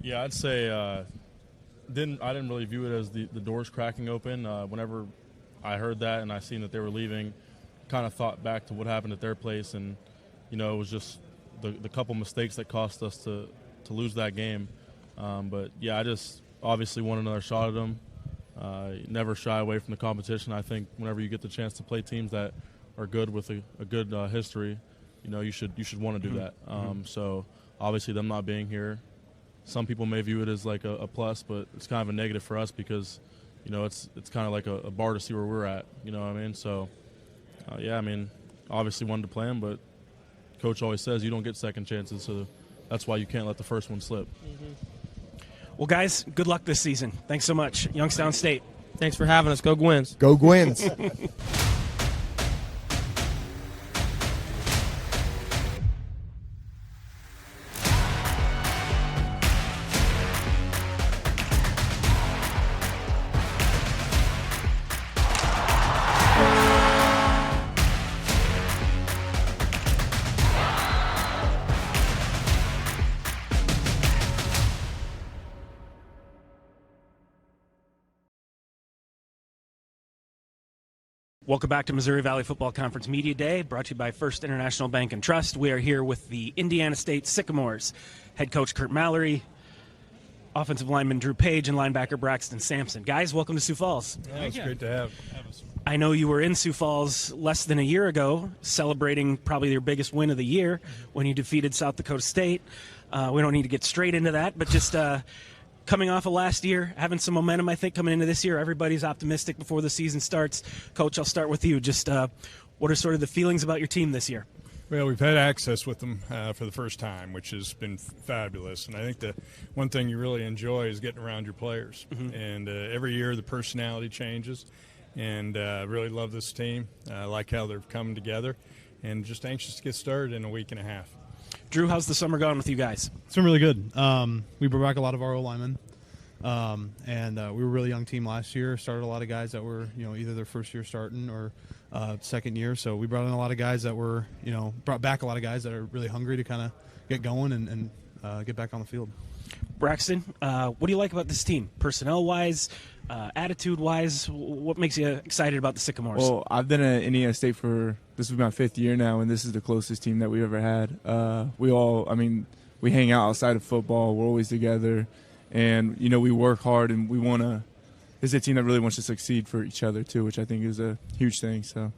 Speaker 16: Yeah, I'd say I didn't really view it as the doors cracking open. Whenever I heard that and I seen that they were leaving, kind of thought back to what happened at their place, and it was just the couple mistakes that cost us to lose that game. But yeah, I just obviously want another shot at them. Never shy away from the competition. I think whenever you get the chance to play teams that are good with a good history, you should want to do that. So obviously them not being here, some people may view it as like a plus, but it's kind of a negative for us because, it's kind of like a bar to see where we're at. You know what I mean? So, obviously wanted to play him, but Coach always says you don't get second chances, so that's why you can't let the first one slip.
Speaker 3: Well, guys, good luck this season. Thanks so much. Youngstown State.
Speaker 15: Thanks for having us. Go Gwins.
Speaker 14: Go Gwins.
Speaker 3: Welcome back to Missouri Valley Football Conference Media Day, brought to you by First International Bank and Trust. We are here with the Indiana State Sycamores, head coach Kurt Mallory, offensive lineman Drew Page, and linebacker Braxton Sampson. Guys, welcome to Sioux Falls.
Speaker 17: Yeah, it's great to have us.
Speaker 3: I know you were in Sioux Falls less than a year ago, celebrating probably your biggest win of the year when you defeated South Dakota State. We don't need to get straight into that, but just coming off of last year, having some momentum, I think, coming into this year. Everybody's optimistic before the season starts. Coach, I'll start with you. Just what are sort of the feelings about your team this year?
Speaker 17: Well, we've had access with them for the first time, which has been fabulous. And I think the one thing you really enjoy is getting around your players. Mm-hmm. And every year the personality changes. And really love this team. Like how they're coming together. And just anxious to get started in a week and a half.
Speaker 3: Drew, how's the summer going with you guys?
Speaker 18: It's been really good. We brought back a lot of our O-linemen, and we were a really young team last year. Started a lot of guys that were, either their first year starting or second year. So we brought in a lot of guys that were, brought back a lot of guys that are really hungry to kind of get going and get back on the field.
Speaker 3: Braxton, what do you like about this team, personnel-wise, attitude-wise? What makes you excited about the Sycamores?
Speaker 19: Well, I've been at Indiana State this is my 5th year now, and this is the closest team that we've ever had. We hang out outside of football. We're always together, and, we work hard, and we want to – it's a team that really wants to succeed for each other, too, which I think is a huge thing. So,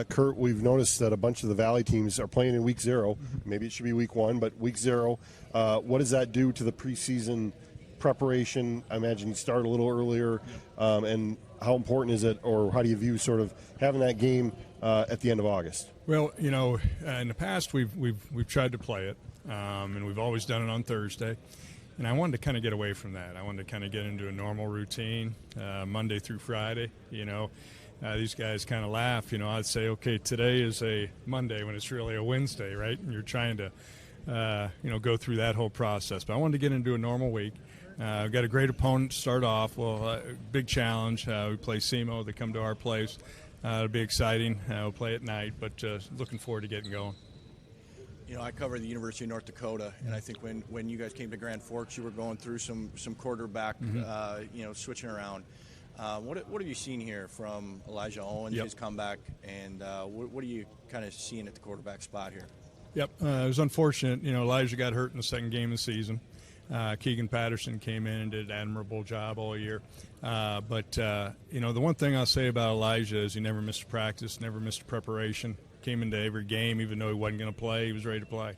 Speaker 6: Kurt, we've noticed that a bunch of the Valley teams are playing in week 0. Maybe it should be week 1, but week 0. What does that do to the preseason preparation? I imagine you start a little earlier. And how important is it, or how do you view sort of having that game at the end of August?
Speaker 17: Well, in the past we've tried to play it, and we've always done it on Thursday. And I wanted to kind of get away from that. I wanted to kind of get into a normal routine, Monday through Friday, These guys kind of laugh. I'd say, okay, today is a Monday when it's really a Wednesday, right? And you're trying to, go through that whole process. But I wanted to get into a normal week. We've got a great opponent to start off. Well, big challenge. We play SEMO. They come to our place. It'll be exciting. We'll play at night, but looking forward to getting going.
Speaker 20: I cover the University of North Dakota, and I think when you guys came to Grand Forks, you were going through some quarterback, switching around. What have you seen here from Elijah Owens, his comeback, and what are you kind of seeing at the quarterback spot here?
Speaker 17: Yep, it was unfortunate. Elijah got hurt in the second game of the season. Keegan Patterson came in and did an admirable job all year. But the one thing I'll say about Elijah is he never missed a practice, never missed a preparation, came into every game even though he wasn't going to play, he was ready to play.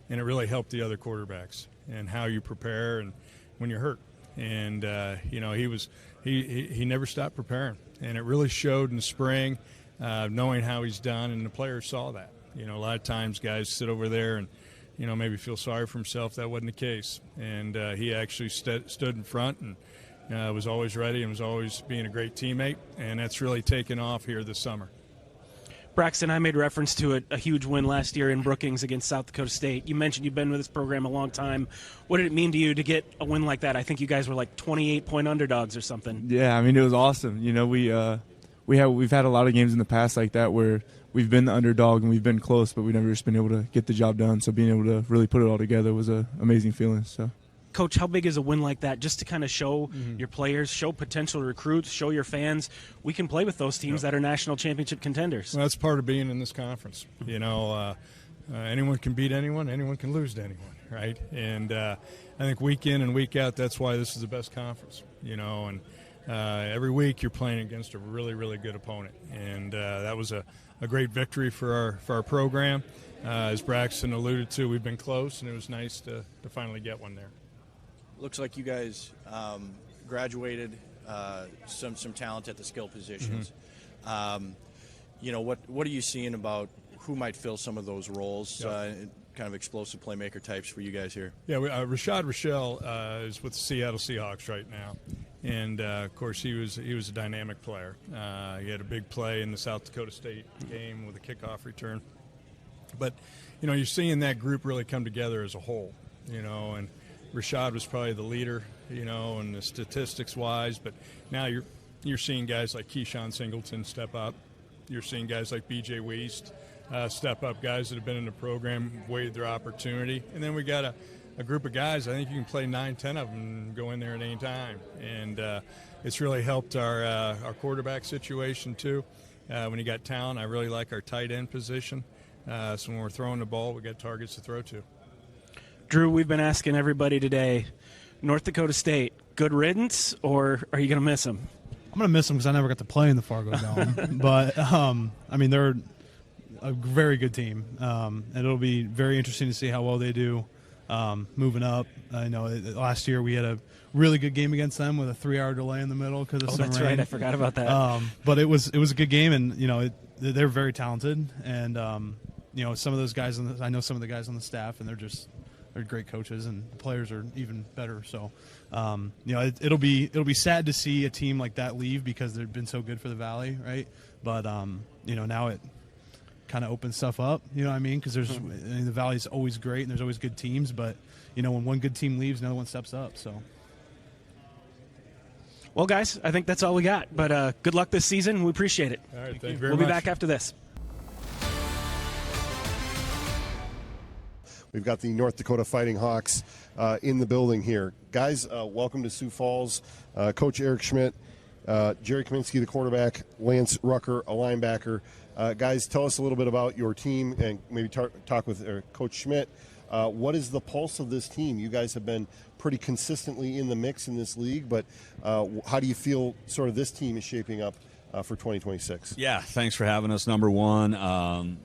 Speaker 17: And it really helped the other quarterbacks and how you prepare and when you're hurt. And, he never stopped preparing. And it really showed in the spring, knowing how he's done, and the players saw that. A lot of times guys sit over there and, maybe feel sorry for himself. That wasn't the case. And he actually stood in front and was always ready and was always being a great teammate. And that's really taken off here this summer.
Speaker 3: Braxton, I made reference to a huge win last year in Brookings against South Dakota State. You mentioned you've been with this program a long time. What did it mean to you to get a win like that? I think you guys were like 28-point underdogs or something.
Speaker 19: Yeah, it was awesome. We've had a lot of games in the past like that where we've been the underdog and we've been close, but we've never just been able to get the job done. So being able to really put it all together was an amazing feeling. So,
Speaker 3: Coach, how big is a win like that just to kind of show your players, show potential recruits, show your fans we can play with those teams that are national championship contenders?
Speaker 17: Well, that's part of being in this conference. Anyone can beat anyone can lose to anyone, right? And I think week in and week out, that's why this is the best conference, and every week you're playing against a really, really good opponent. And that was a great victory for our program. As Braxton alluded to, we've been close, and it was nice to finally get one there.
Speaker 20: Looks like you guys graduated some talent at the skill positions. You know, what are you seeing about who might fill some of those roles? Kind of explosive playmaker types for you guys here.
Speaker 17: Yeah, Rashad Rochelle is with the Seattle Seahawks right now, and of course he was a dynamic player. He had a big play in the South Dakota State game with a kickoff return. But you know, you're seeing that group really come together as a whole. You know, and Rashad was probably the leader. You know, and the statistics wise, but now you're seeing guys like Keyshawn Singleton step up. You're seeing guys like B.J. Weist step up, guys that have been in the program, waited their opportunity. And then we got a group of guys, I think you can play 9, 10 of them and go in there at any time. And it's really helped our quarterback situation too. When you got talent, I really like our tight end position. So when we're throwing the ball, we got targets to throw to.
Speaker 3: Drew, we've been asking everybody today, North Dakota State, good riddance, or are you going to miss them?
Speaker 18: I'm going to miss them because I never got to play in the Fargo Dome. But, I mean, they're a very good team. And it'll be very interesting to see how well they do moving up. I know last year we had a really good game against them with a 3-hour delay in the middle because of some
Speaker 3: that's
Speaker 18: rain.
Speaker 3: right. I forgot about that.
Speaker 18: But it was a good game, and, you know, they're very talented. And, you know, some of those guys, I know some of the guys on the staff, and they're great coaches, and the players are even better. So, you know, it'll be sad to see a team like that leave because they've been so good for the Valley, right? But you know, now it kind of opens stuff up. You know what I mean? Because the Valley's always great, and there's always good teams. But you know, when one good team leaves, another one steps up. So.
Speaker 3: Well, guys, I think that's all we got. But good luck this season. We appreciate it.
Speaker 17: All right, thank you very
Speaker 3: much.
Speaker 17: much.
Speaker 3: We'll be back after this.
Speaker 6: We've got the North Dakota Fighting Hawks in the building here. Guys, welcome to Sioux Falls. Coach Eric Schmidt, Jerry Kaminsky, the quarterback, Lance Rucker, a linebacker. Guys, tell us a little bit about your team and maybe talk with Coach Schmidt. What is the pulse of this team? You guys have been pretty consistently in the mix in this league, but how do you feel sort of this team is shaping up for 2026?
Speaker 21: Yeah, thanks for having us, number one.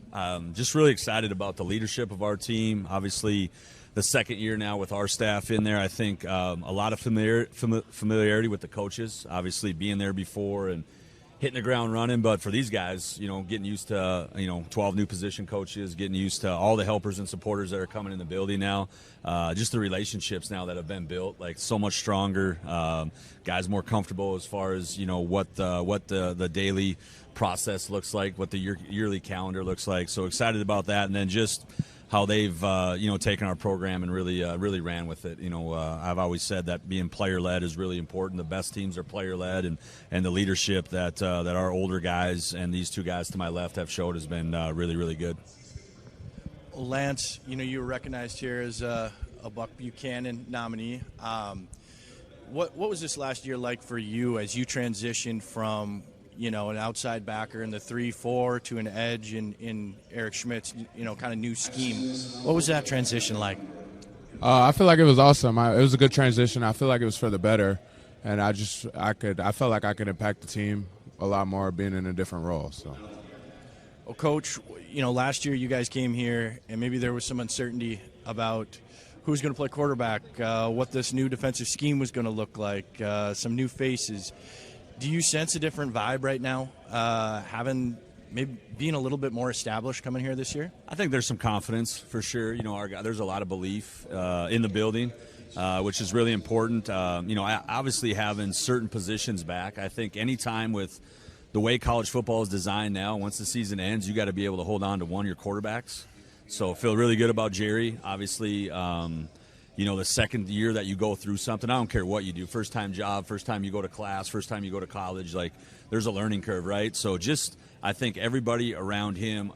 Speaker 21: Just really excited about the leadership of our team. Obviously, the second year now with our staff in there, I think a lot of familiarity with the coaches, obviously being there before and hitting the ground running. But for these guys, you know, getting used to, 12 new position coaches, getting used to all the helpers and supporters that are coming in the building now. Just the relationships now that have been built, like so much stronger. Guys more comfortable as far as, what the daily process looks like, what the yearly calendar looks like. So excited about that. And then just how they've, taken our program and really ran with it. I've always said that being player-led is really important. The best teams are player-led, and the leadership that our older guys and these two guys to my left have showed has been really, really good.
Speaker 20: Lance, you were recognized here as a Buck Buchanan nominee. What was this last year like for you as you transitioned from an outside backer in the 3-4 to an edge in Eric Schmidt's kind of new scheme? What was that transition like?
Speaker 22: I feel like it was awesome. It was a good transition. I feel like it was for the better, and I felt like I could impact the team a lot more being in a different role. So,
Speaker 20: well, Coach, last year you guys came here and maybe there was some uncertainty about who's going to play quarterback, what this new defensive scheme was going to look like, some new faces. Do you sense a different vibe right now, being a little bit more established coming here this year?
Speaker 21: I think there's some confidence for sure. There's a lot of belief in the building, which is really important. Obviously having certain positions back. I think anytime with the way college football is designed now, once the season ends, you got to be able to hold on to one of your quarterbacks. So feel really good about Jerry. Obviously, the second year that you go through something, I don't care what you do, first time job, first time you go to class, first time you go to college, like there's a learning curve, right? So I think everybody around him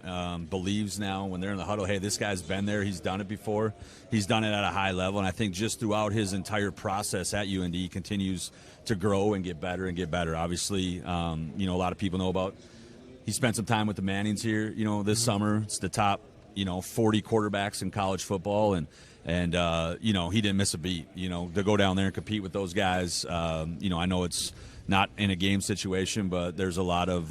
Speaker 21: believes now when they're in the huddle, hey, this guy's been there, he's done it before, he's done it at a high level, and I think just throughout his entire process at UND, he continues to grow and get better and get better. Obviously, a lot of people know about, he spent some time with the Mannings here, this summer. It's the top, 40 quarterbacks in college football, and he didn't miss a beat, to go down there and compete with those guys. I know it's not in a game situation, but there's a lot of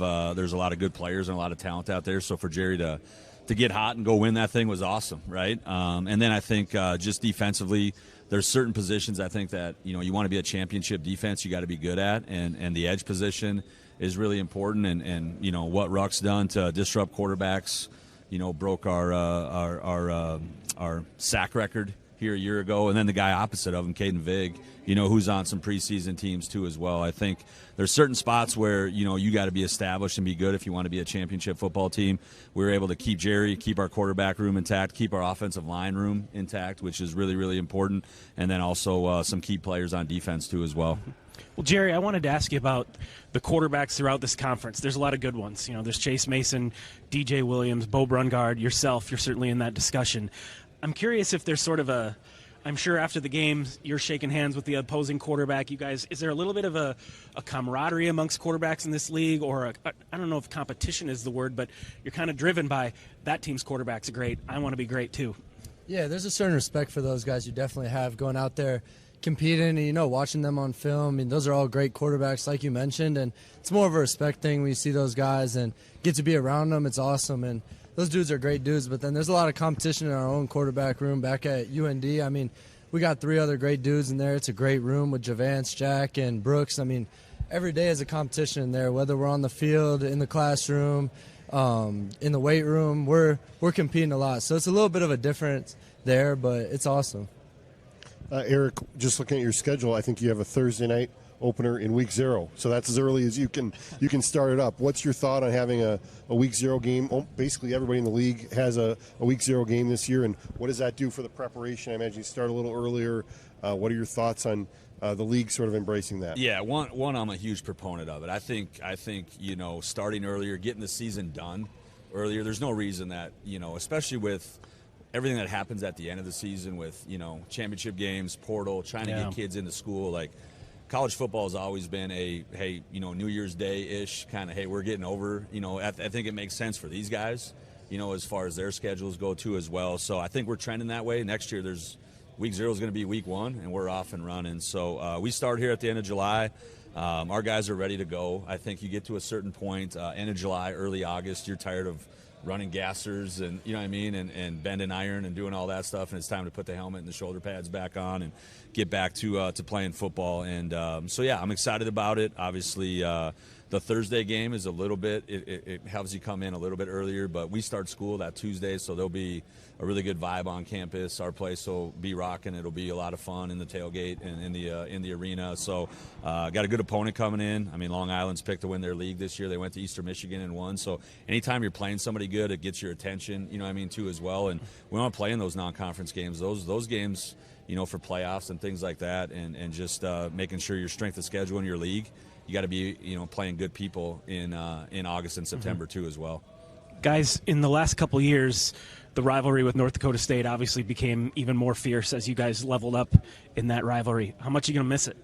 Speaker 21: good players and a lot of talent out there. So for Jerry to get hot and go win that thing was awesome, right? And then I think just defensively, there's certain positions I think that, you want to be a championship defense, you got to be good at, and the edge position is really important. And what Ruck's done to disrupt quarterbacks, broke our sack record here a year ago, and then the guy opposite of him, Caden Vig, who's on some preseason teams too as well. I think there's certain spots where you got to be established and be good if you want to be a championship football team. We were able to keep Jerry, keep our quarterback room intact, keep our offensive line room intact, which is really, really important, and then also some key players on defense too as well.
Speaker 3: Well, Jerry, I wanted to ask you about the quarterbacks throughout this conference. There's a lot of good ones. There's Chase Mason, DJ Williams, Bo Brungard, yourself. You're certainly in that discussion. I'm curious if there's sort of I'm sure after the game you're shaking hands with the opposing quarterback. You guys, is there a little bit of a camaraderie amongst quarterbacks in this league, or I don't know if competition is the word, but you're kind of driven by that team's quarterback's great, I want to be great too?
Speaker 2: Yeah, there's a certain respect for those guys you definitely have going out there competing and, watching them on film. I mean, those are all great quarterbacks like you mentioned, and it's more of a respect thing when you see those guys and get to be around them. It's awesome, and those dudes are great dudes, but then there's a lot of competition in our own quarterback room back at UND. I mean, we got 3 other great dudes in there. It's a great room with Javance, Jack, and Brooks. I mean, every day is a competition in there, whether we're on the field, in the classroom, in the weight room. We're competing a lot. So it's a little bit of a difference there, but it's awesome.
Speaker 6: Eric, just looking at your schedule, I think you have a Thursday night opener in week 0, so that's as early as you can start it up. What's your thought on having a week 0 game? Basically everybody in the league has a week 0 game this year, and what does that do for the preparation? I imagine you start a little earlier. What are your thoughts on the league sort of embracing that?
Speaker 21: Yeah, one I'm a huge proponent of it. I think starting earlier, getting the season done earlier, there's no reason that, especially with everything that happens at the end of the season with, championship games, portal, trying to get kids into school, like college football has always been New Year's Day-ish kind of, hey, we're getting over, I think it makes sense for these guys, as far as their schedules go too as well. So I think we're trending that way. Next year week 0 is going to be week 1, and we're off and running. So we start here at the end of July. Our guys are ready to go. I think you get to a certain point, end of July, early August, you're tired of running gassers and and bending iron and doing all that stuff, and it's time to put the helmet and the shoulder pads back on and get back to playing football. And I'm excited about it. Obviously the Thursday game is a little bit it helps you come in a little bit earlier, but we start school that Tuesday, so there'll be a really good vibe on campus. Our place will be rocking. It'll be a lot of fun in the tailgate and in the arena. So got a good opponent coming in. I mean, Long Island's picked to win their league this year. They went to Eastern Michigan and won. So anytime you're playing somebody good, it gets your attention, too as well. And we want to play in those non-conference games. Those games, for playoffs and things like that, and just making sure your strength of schedule in your league, you got to be, playing good people in August and September too as well.
Speaker 3: Guys, in the last couple of years, the rivalry with North Dakota State obviously became even more fierce as you guys leveled up in that rivalry. How much are you going to miss it?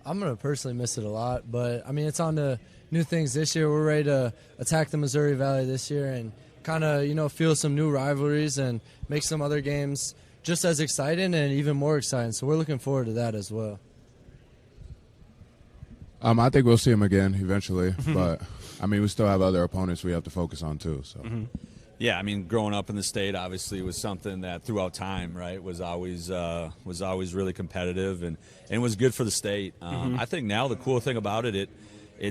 Speaker 2: I'm going to personally miss it a lot, but, I mean, it's on to new things this year. We're ready to attack the Missouri Valley this year and kind of, feel some new rivalries and make some other games just as exciting and even more exciting. So we're looking forward to that as well.
Speaker 22: I think we'll see him again eventually, but, I mean, we still have other opponents we have to focus on too. So.
Speaker 21: Yeah, I mean, growing up in the state obviously was something that throughout time, right, was always really competitive and was good for the state. I think now the cool thing about it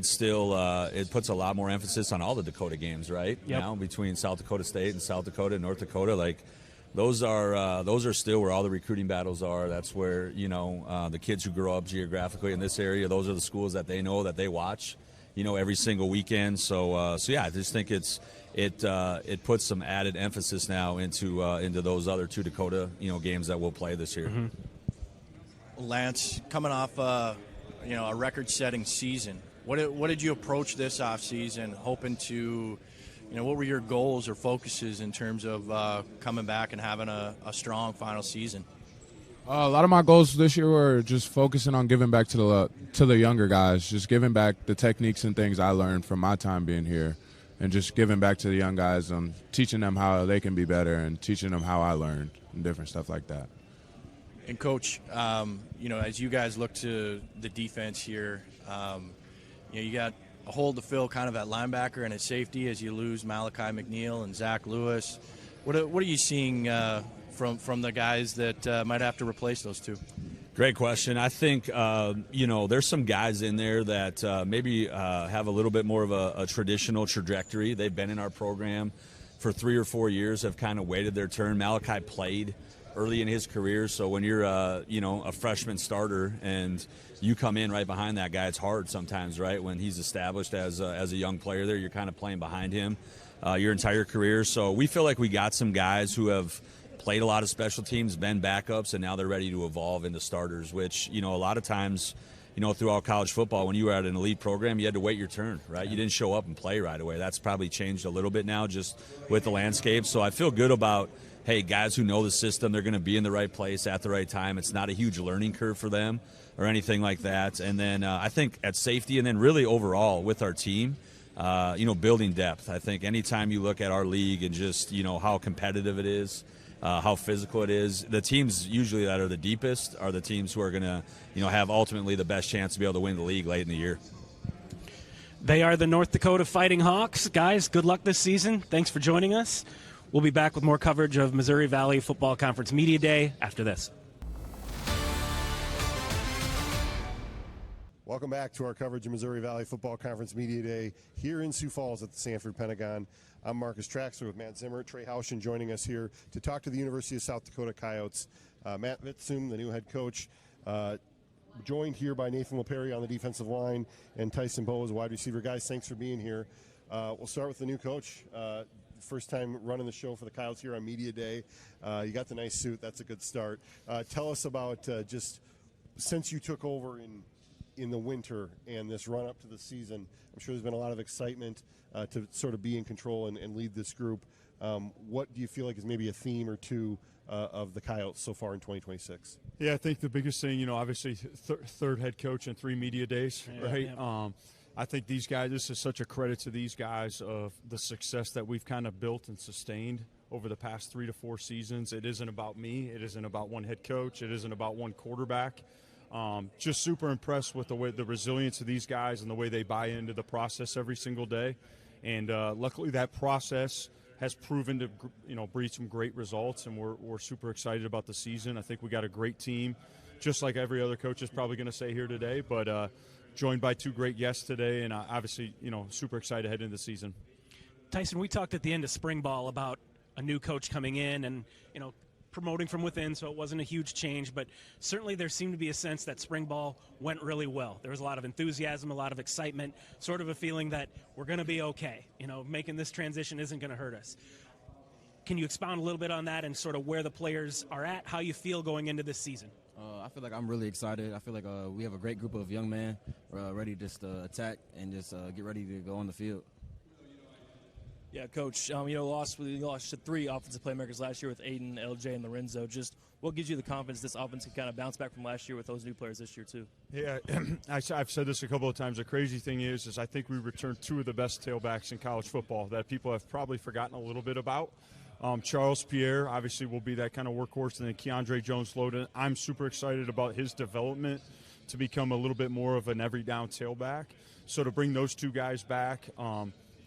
Speaker 21: still it puts a lot more emphasis on all the Dakota games, right?
Speaker 3: Yep.
Speaker 21: Now between South Dakota State and South Dakota and North Dakota, like those are still where all the recruiting battles are. That's where the kids who grow up geographically in this area, those are the schools that they know, that they watch, every single weekend. So yeah, I just think it puts some added emphasis now into those other 2 Dakota games that we'll play this year.
Speaker 20: Lance, coming off a record-setting season, what did you approach this offseason hoping to? What were your goals or focuses in terms of coming back and having a strong final season?
Speaker 22: A lot of my goals this year were just focusing on giving back to the younger guys, just giving back the techniques and things I learned from my time being here, and just giving back to the young guys and teaching them how they can be better and teaching them how I learned and different stuff like that.
Speaker 20: And, Coach, as you guys look to the defense here, you got a hole to fill kind of at linebacker and at safety as you lose Malachi McNeil and Zach Lewis. What are you seeing
Speaker 1: from the guys that might have to replace those two?
Speaker 21: Great question. I think, there's some guys in there that maybe have a little bit more of a traditional trajectory. They've been in our program for 3 or 4 years, have kind of waited their turn. Malachi played early in his career, so when you're, a freshman starter and you come in right behind that guy, it's hard sometimes, right? When he's established as a young player there, you're kind of playing behind him your entire career. So we feel like we got some guys who have played a lot of special teams, been backups, and now they're ready to evolve into starters, which, a lot of times, throughout college football, when you were at an elite program, you had to wait your turn, right? You didn't show up and play right away. That's probably changed a little bit now just with the landscape. So I feel good about, hey, guys who know the system, they're going to be in the right place at the right time. It's not a huge learning curve for them or anything like that. And then I think at safety and then really overall with our team, building depth. I think anytime you look at our league and just, how competitive it is, how physical it is, the teams usually that are the deepest are the teams who are going to, have ultimately the best chance to be able to win the league late in the year.
Speaker 3: They are the North Dakota Fighting Hawks. Guys, good luck this season. Thanks for joining us. We'll be back with more coverage of Missouri Valley Football Conference Media Day after this.
Speaker 6: Welcome back to our coverage of Missouri Valley Football Conference Media Day here in Sioux Falls at the Sanford Pentagon. I'm Marcus Traxler with Matt Zimmer, Trey Houschen joining us here to talk to the University of South Dakota Coyotes. Matt Vitsum, the new head coach, joined here by Nathan LePerry on the defensive line and Tyson Bowes, wide receiver. Guys, thanks for being here. We'll start with the new coach. First time running the show for the Coyotes here on Media Day. You got the nice suit. That's a good start. Tell us about just since you took over in the winter and this run up to the season. I'm sure there's been a lot of excitement to sort of be in control and lead this group. What do you feel like is maybe a theme or two of the Coyotes so far in 2026?
Speaker 17: Yeah, I think the biggest thing, obviously third head coach and 3 media days, right? Yeah. I think these guys, this is such a credit to these guys of the success that we've kind of built and sustained over the past 3 to 4 seasons. It isn't about me. It isn't about one head coach. It isn't about one quarterback. Just super impressed with the resilience of these guys and the way they buy into the process every single day. And luckily that process has proven to breed some great results, and we're super excited about the season. I think we got a great team, just like every other coach is probably going to say here today, but joined by 2 great guests today, and obviously, super excited to head into the season.
Speaker 3: Tyson, we talked at the end of spring ball about a new coach coming in and, promoting from within, so it wasn't a huge change, but certainly there seemed to be a sense that spring ball went really well. There was a lot of enthusiasm, a lot of excitement, sort of a feeling that we're going to be okay. Making this transition isn't going to hurt us. Can you expound a little bit on that and sort of where the players are at, how you feel going into this season?
Speaker 4: I feel like I'm really excited. I feel like we have a great group of young men ready just to attack and just get ready to go on the field.
Speaker 23: Yeah, Coach, you lost to 3 offensive playmakers last year with Aiden, LJ, and Lorenzo. Just what gives you the confidence this offense can kind of bounce back from last year with those new players this year, too?
Speaker 17: Yeah, I've said this a couple of times. The crazy thing is I think we returned 2 of the best tailbacks in college football that people have probably forgotten a little bit about. Charles Pierre obviously will be that kind of workhorse, and then Keandre Jones-Loden. I'm super excited about his development to become a little bit more of an every down tailback. So to bring those 2 guys back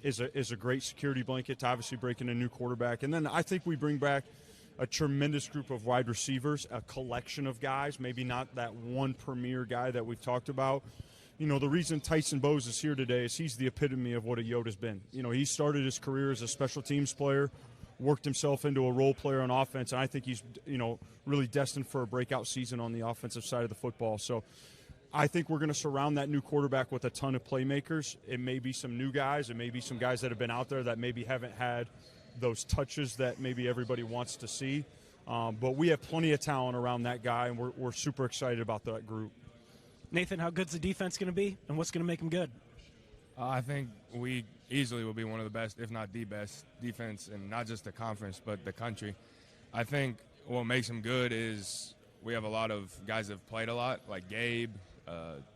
Speaker 17: is a great security blanket to obviously break in a new quarterback. And then I think we bring back a tremendous group of wide receivers, a collection of guys, maybe not that one premier guy that we've talked about. The reason Tyson Bowes is here today is he's the epitome of what a Yoda's been. He started his career as a special teams player, worked himself into a role player on offense, and I think he's, really destined for a breakout season on the offensive side of the football. So I think we're going to surround that new quarterback with a ton of playmakers. It may be some new guys. It may be some guys that have been out there that maybe haven't had those touches that maybe everybody wants to see. But we have plenty of talent around that guy, and we're super excited about that group.
Speaker 3: Nathan, how good's the defense going to be, and what's going to make them good?
Speaker 22: I think we easily will be one of the best, if not the best, defense, and not just the conference, but the country. I think what makes them good is we have a lot of guys that have played a lot, like Gabe,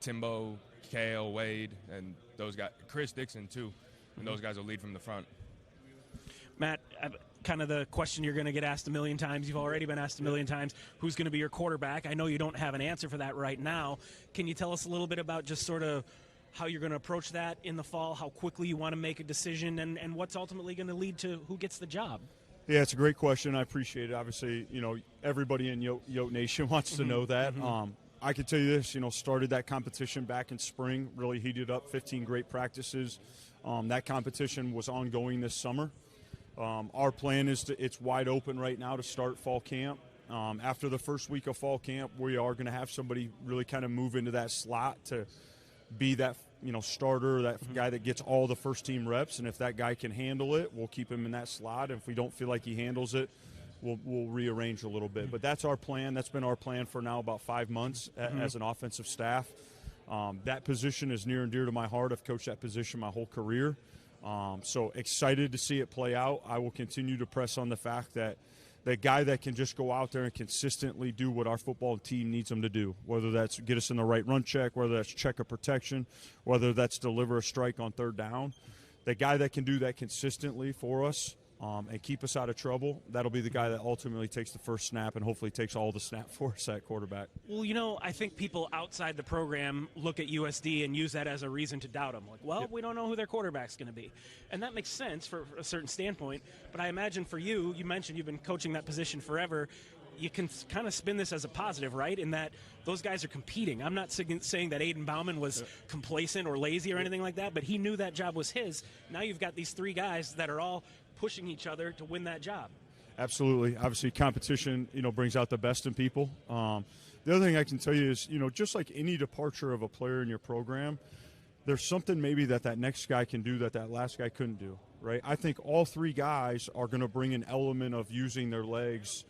Speaker 22: Timbo, Kale, Wade, and those guys. Chris Dixon, too, and those guys will lead from the front.
Speaker 3: Matt, kind of the question you're going to get asked a million times. You've already been asked a million times. Who's going to be your quarterback? I know you don't have an answer for that right now. Can you tell us a little bit about just sort of how you're going to approach that in the fall, how quickly you want to make a decision, and what's ultimately going to lead to who gets the job?
Speaker 7: Yeah, it's a great question. I appreciate it. Obviously, everybody in Yote Nation wants to know that. I can tell you this, started that competition back in spring, really heated up, 15 great practices. That competition was ongoing this summer. Our plan is it's wide open right now to start fall camp. After the first week of fall camp, we are going to have somebody really kind of move into that slot to be that starter, that guy that gets all the first team reps. And if that guy can handle it, we'll keep him in that slot. If we don't feel like he handles it, we'll rearrange a little bit. But that's our plan. That's been our plan for now about 5 months as an offensive staff. That position is near and dear to my heart. I've coached that position my whole career. So excited to see it play out. I will continue to press on the fact that the guy that can just go out there and consistently do what our football team needs him to do, whether that's get us in the right run check, whether that's check a protection, whether that's deliver a strike on third down, the guy that can do that consistently for us and keep us out of trouble, that'll be the guy that ultimately takes the first snap and hopefully takes all the snap for us at quarterback.
Speaker 3: Well, I think people outside the program look at USD and use that as a reason to doubt them. Like, well, we don't know who their quarterback's going to be. And that makes sense for a certain standpoint. But I imagine for you mentioned you've been coaching that position forever. You can kind of spin this as a positive, right, in that those guys are competing. I'm not saying that Aiden Bauman was complacent or lazy or anything like that, but he knew that job was his. Now you've got these three guys that are all pushing each other to win that job.
Speaker 7: Absolutely. Obviously, competition, brings out the best in people. The other thing I can tell you is, just like any departure of a player in your program, there's something maybe that next guy can do that last guy couldn't do, right? I think all three guys are going to bring an element of using their legs,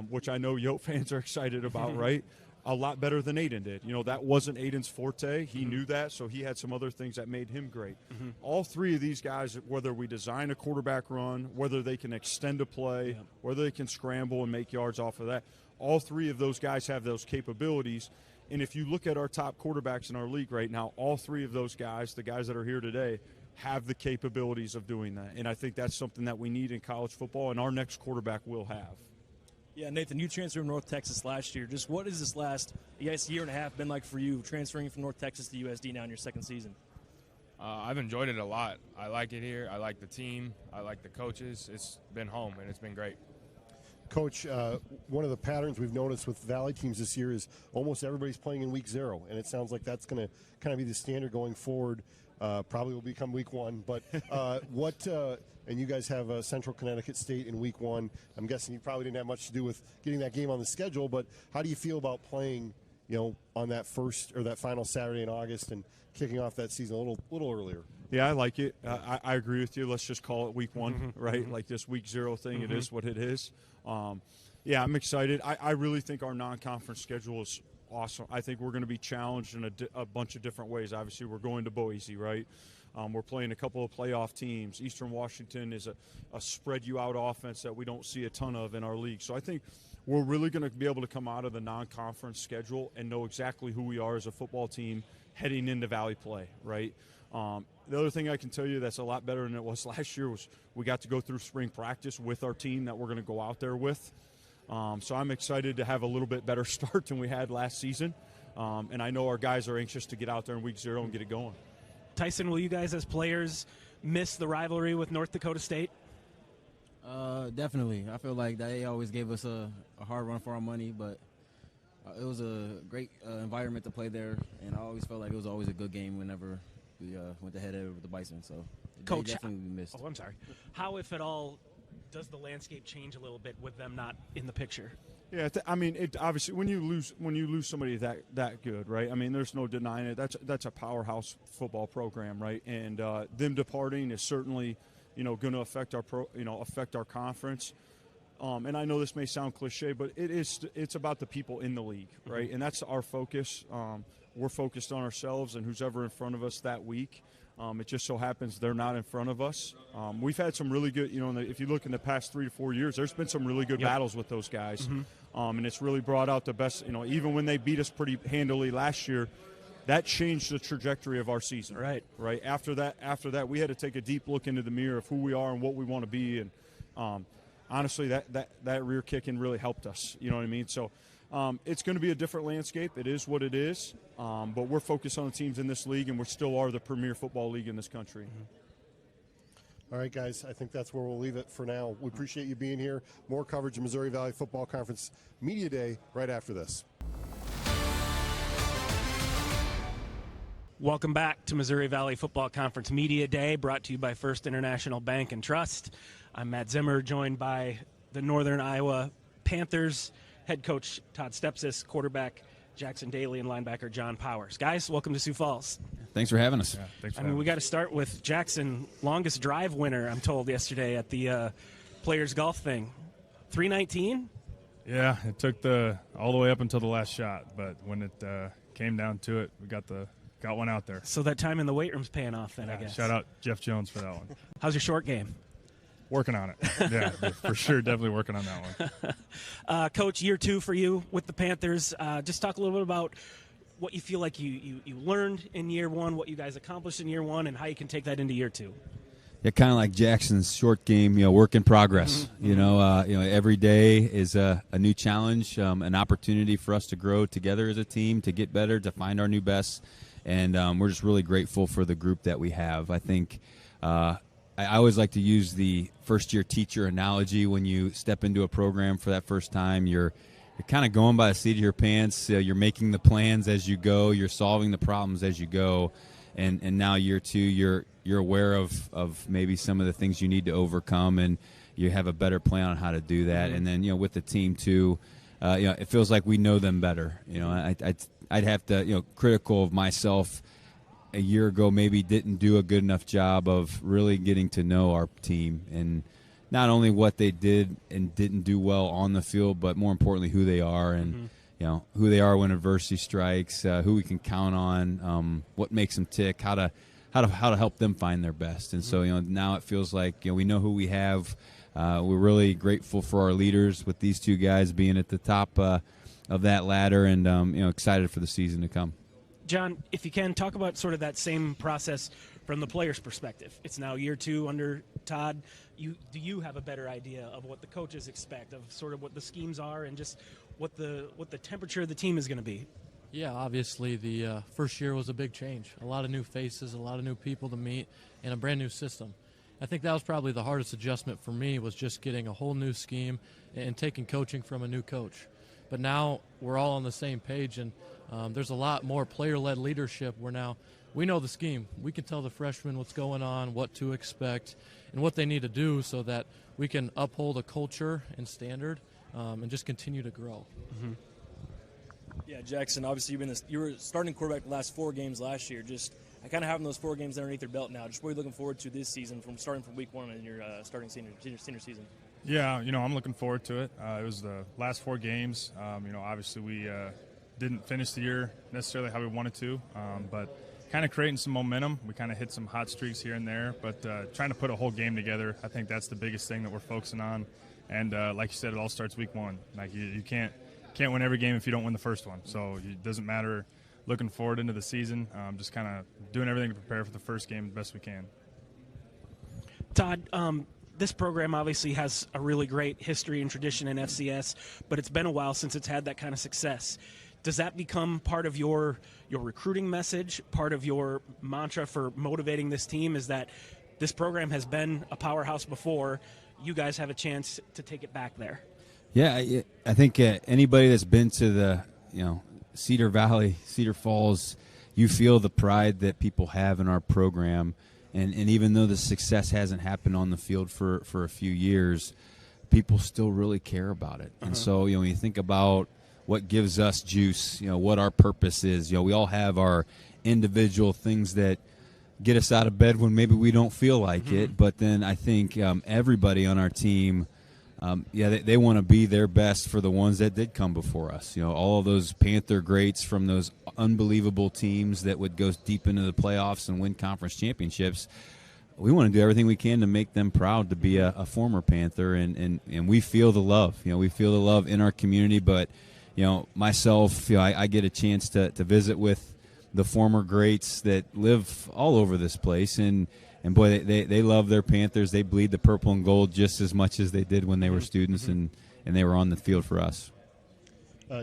Speaker 7: which I know Yote fans are excited about, right? A lot better than Aiden did. That wasn't Aiden's forte. He knew that, so he had some other things that made him great. All three of these guys, whether we design a quarterback run, whether they can extend a play, whether they can scramble and make yards off of that, all three of those guys have those capabilities. And if you look at our top quarterbacks in our league right now, all three of those guys, the guys that are here today, have the capabilities of doing that. And I think that's something that we need in college football, and our next quarterback will have.
Speaker 23: Yeah, Nathan, you transferred from North Texas last year. Just what has this last, year and a half been like for you, transferring from North Texas to USD now in your second season?
Speaker 8: I've enjoyed it a lot. I like it here. I like the team. I like the coaches. It's been home, and it's been great.
Speaker 6: Coach, one of the patterns we've noticed with Valley teams this year is almost everybody's playing in week 0, and it sounds like that's going to kind of be the standard going forward. Probably will become week 1, but and you guys have Central Connecticut State in week 1. I'm guessing you probably didn't have much to do with getting that game on the schedule, but how do you feel about playing, on that first or that final Saturday in August and kicking off that season a little earlier?
Speaker 7: Yeah, I like it. I agree with you. Let's just call it week 1, right? Like this week 0 thing, it is what it is. Yeah, I'm excited. I really think our non-conference schedule is awesome. I think we're going to be challenged in a bunch of different ways. Obviously, we're going to Boise, right? We're playing a couple of playoff teams. Eastern Washington is a spread-you-out offense that we don't see a ton of in our league. So I think we're really going to be able to come out of the non-conference schedule and know exactly who we are as a football team heading into Valley play, right? The other thing I can tell you that's a lot better than it was last year was we got to go through spring practice with our team that we're going to go out there with. So I'm excited to have a little bit better start than we had last season. And I know our guys are anxious to get out there in week 0 and get it going.
Speaker 3: Tyson, will you guys as players miss the rivalry with North Dakota State?
Speaker 4: Definitely. I feel like they always gave us a hard run for our money, but it was a great environment to play there, and I always felt like it was always a good game whenever we went to head over the Bison. So
Speaker 3: Coach,
Speaker 4: they definitely missed.
Speaker 3: Oh, I'm sorry. How, if at all, does the landscape change a little bit with them not in the picture?
Speaker 7: Yeah, it obviously when you lose somebody that good, right? I mean, there's no denying it. That's a powerhouse football program, right? And them departing is certainly, going to affect our conference. And I know this may sound cliche, but it's about the people in the league, right? And that's our focus. We're focused on ourselves and who's ever in front of us that week. It just so happens they're not in front of us. We've had some really good, if you look in the past 3 to 4 years, there's been some really good battles with those guys. And it's really brought out the best, even when they beat us pretty handily last year, that changed the trajectory of our season. Right. After that, we had to take a deep look into the mirror of who we are and what we want to be. And honestly, that rear kicking really helped us. You know what I mean? So it's going to be a different landscape. It is what it is. But we're focused on the teams in this league, and we still are the premier football league in this country.
Speaker 6: All right, guys, I think that's where we'll leave it for now. We appreciate you being here. More coverage of Missouri Valley Football Conference Media Day right after this.
Speaker 3: Welcome back to Missouri Valley Football Conference Media Day, brought to you by First International Bank and Trust. I'm Matt Zimmer, joined by the Northern Iowa Panthers head coach Todd Stepsis, quarterback Jackson Daly, and linebacker John Powers. Guys, welcome to Sioux Falls.
Speaker 5: Thanks for having us.
Speaker 7: Yeah, thanks for
Speaker 3: I mean, we got to start with Jackson, longest drive winner, I'm told, yesterday at the Players Golf thing. 319?
Speaker 7: Yeah, it took all the way up until the last shot, but when it came down to it, we got one out there.
Speaker 3: So that time in the weight room's paying off then,
Speaker 7: Yeah,
Speaker 3: I guess.
Speaker 7: shout out Jeff Jones for that one.
Speaker 3: How's your short game?
Speaker 7: Working on it. Yeah, for sure, definitely working on that one.
Speaker 3: Coach, year 2 for you with the Panthers. Just talk a little bit about what you feel like you learned in year 1, what you guys accomplished in year 1, and how you can take that into year 2.
Speaker 5: Yeah, kind of like Jackson's short game, work in progress.
Speaker 3: Mm-hmm.
Speaker 5: Every day is a new challenge, an opportunity for us to grow together as a team, to get better, to find our new best, and we're just really grateful for the group that we have. I think I always like to use the first-year teacher analogy. When you step into a program for that first time, you're kind of going by the seat of your pants. You're making the plans as you go. You're solving the problems as you go. And now year 2, you're aware of maybe some of the things you need to overcome, and you have a better plan on how to do that.
Speaker 3: Mm-hmm.
Speaker 5: And then with the team too, it feels like we know them better. I'd have to critical of myself a year ago, maybe didn't do a good enough job of really getting to know our team, and not only what they did and didn't do well on the field, but more importantly who they are, and who they are when adversity strikes, who we can count on, what makes them tick, how to help them find their best. And so now it feels like we know who we have. We're really grateful for our leaders, with these two guys being at the top of that ladder, and excited for the season to come.
Speaker 3: John, if you can, talk about sort of that same process from the player's perspective. It's now year 2 under Todd. Do you have a better idea of what the coaches expect, of sort of what the schemes are, and just what the temperature of the team is going to be?
Speaker 9: Yeah, obviously the first year was a big change. A lot of new faces, a lot of new people to meet, and a brand new system. I think that was probably the hardest adjustment for me, was just getting a whole new scheme and taking coaching from a new coach. But now we're all on the same page, and there's a lot more player-led leadership where we know the scheme. We can tell the freshmen what's going on, what to expect, and what they need to do so that we can uphold a culture and standard and just continue to grow.
Speaker 3: Mm-hmm.
Speaker 23: Yeah, Jackson, obviously you were starting quarterback the last 4 games last year. Just kind of having those 4 games underneath your belt now. Just what are you looking forward to this season, starting from week 1 in your starting senior season?
Speaker 7: Yeah, I'm looking forward to it. It was the last 4 games. Obviously we didn't finish the year necessarily how we wanted to, but kind of creating some momentum. We kind of hit some hot streaks here and there, but trying to put a whole game together, I think that's the biggest thing that we're focusing on. And like you said, it all starts week 1. Like you can't win every game if you don't win the first one. So it doesn't matter looking forward into the season, just kind of doing everything to prepare for the first game the best we can.
Speaker 3: Todd, this program obviously has a really great history and tradition in FCS, but it's been a while since it's had that kind of success. Does that become part of your recruiting message, part of your mantra for motivating this team, is that this program has been a powerhouse before, you guys have a chance to take it back there?
Speaker 5: Yeah, I think anybody that's been to the Cedar Valley, Cedar Falls, you feel the pride that people have in our program. And even though the success hasn't happened on the field for a few years, people still really care about it. And so, when you think about what gives us juice, what our purpose is, we all have our individual things that get us out of bed when maybe we don't feel like it. But then I think everybody on our team, they want to be their best for the ones that did come before us. All of those Panther greats from those unbelievable teams that would go deep into the playoffs and win conference championships. We want to do everything we can to make them proud to be a former Panther, and we feel the love. We feel the love in our community. But myself, I get a chance to visit with the former greats that live all over this place, and boy, they love their Panthers. They bleed the purple and gold just as much as they did when they were students and they were on the field for us.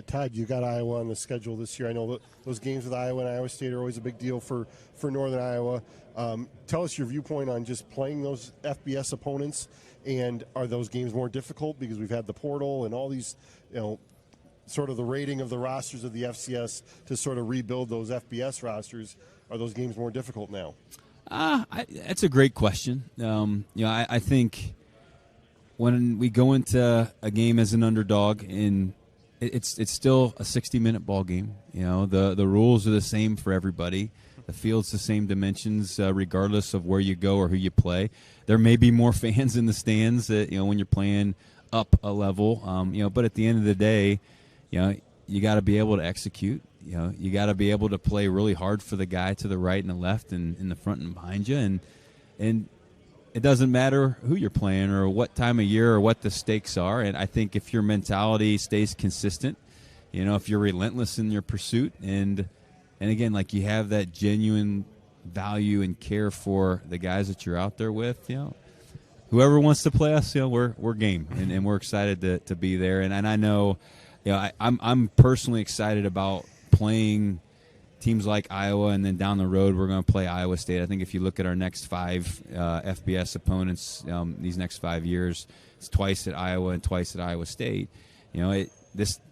Speaker 6: Todd, you got Iowa on the schedule this year. I know that those games with Iowa and Iowa State are always a big deal for Northern Iowa. Tell us your viewpoint on just playing those FBS opponents, and are those games more difficult because we've had the portal and all these, sort of the rating of the rosters of the FCS to sort of rebuild those FBS rosters? Are those games more difficult now?
Speaker 5: That's a great question. I think when we go into a game as an underdog, and it's still a 60-minute ball game. The rules are the same for everybody. The field's the same dimensions, regardless of where you go or who you play. There may be more fans in the stands, when you're playing up a level. But at the end of the day, you got to be able to execute. You got to be able to play really hard for the guy to the right and the left and in the front and behind you. And it doesn't matter who you're playing or what time of year or what the stakes are. And I think if your mentality stays consistent, if you're relentless in your pursuit and again, like you have that genuine value and care for the guys that you're out there with, whoever wants to play us, we're game and we're excited to be there. And I know, I'm personally excited about playing teams like Iowa, and then down the road we're going to play Iowa State. I think if you look at our next 5 FBS opponents these next 5 years, it's twice at Iowa and twice at Iowa State.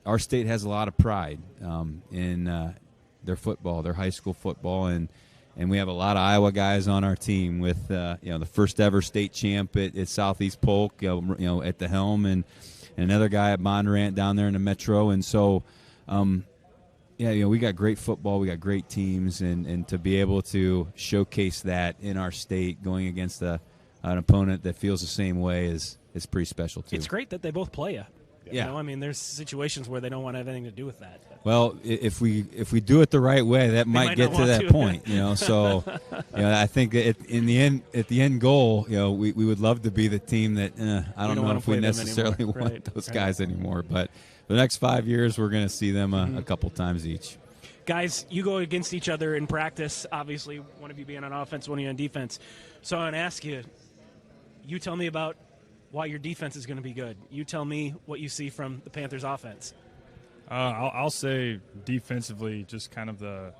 Speaker 5: Our state has a lot of pride in their football, their high school football, and we have a lot of Iowa guys on our team with the first ever state champ at Southeast Polk, at the helm, and another guy at Monterant down there in the Metro. And so, we got great football, we got great teams, and to be able to showcase that in our state going against an opponent that feels the same way is pretty special, too.
Speaker 3: It's great that they both play you.
Speaker 5: Yeah.
Speaker 3: There's situations where they don't want to have anything to do with that.
Speaker 5: Well, if we do it the right way, that might get to that point. So I think that at the end goal, we would love to be the team that I don't know if we necessarily want those guys anymore. But for the next 5 years, we're going to see them a couple times each.
Speaker 3: Guys, you go against each other in practice. Obviously, one of you being on offense, one of you on defense. So I want to ask you. You tell me about why your defense is going to be good. You tell me what you see from the Panthers' offense.
Speaker 10: I'll say defensively, just kind of the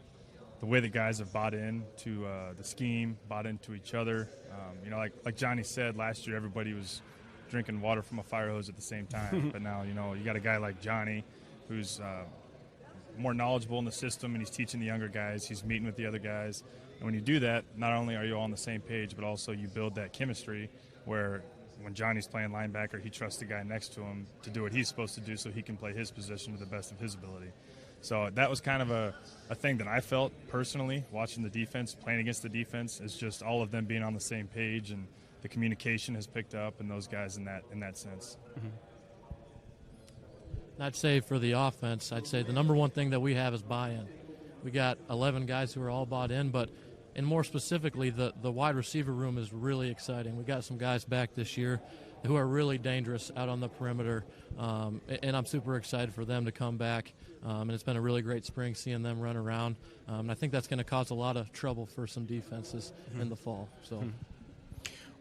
Speaker 10: way the guys have bought in to the scheme, bought into each other. Like Johnny said, last year everybody was drinking water from a fire hose at the same time. But now, you got a guy like Johnny who's more knowledgeable in the system, and he's teaching the younger guys. He's meeting with the other guys. And when you do that, not only are you all on the same page, but also you build that chemistry where when Johnny's playing linebacker, he trusts the guy next to him to do what he's supposed to do so he can play his position to the best of his ability. So that was kind of a thing that I felt personally watching the defense, playing against the defense, is just all of them being on the same page, and the communication has picked up, and those guys in that sense.
Speaker 9: Mm-hmm. I'd say for the offense, I'd say the number one thing that we have is buy-in. We got 11 guys who are all bought in, and more specifically, the wide receiver room is really exciting. We got some guys back this year who are really dangerous out on the perimeter, and I'm super excited for them to come back. And it's been a really great spring seeing them run around. And I think that's going to cause a lot of trouble for some defenses in the fall. So,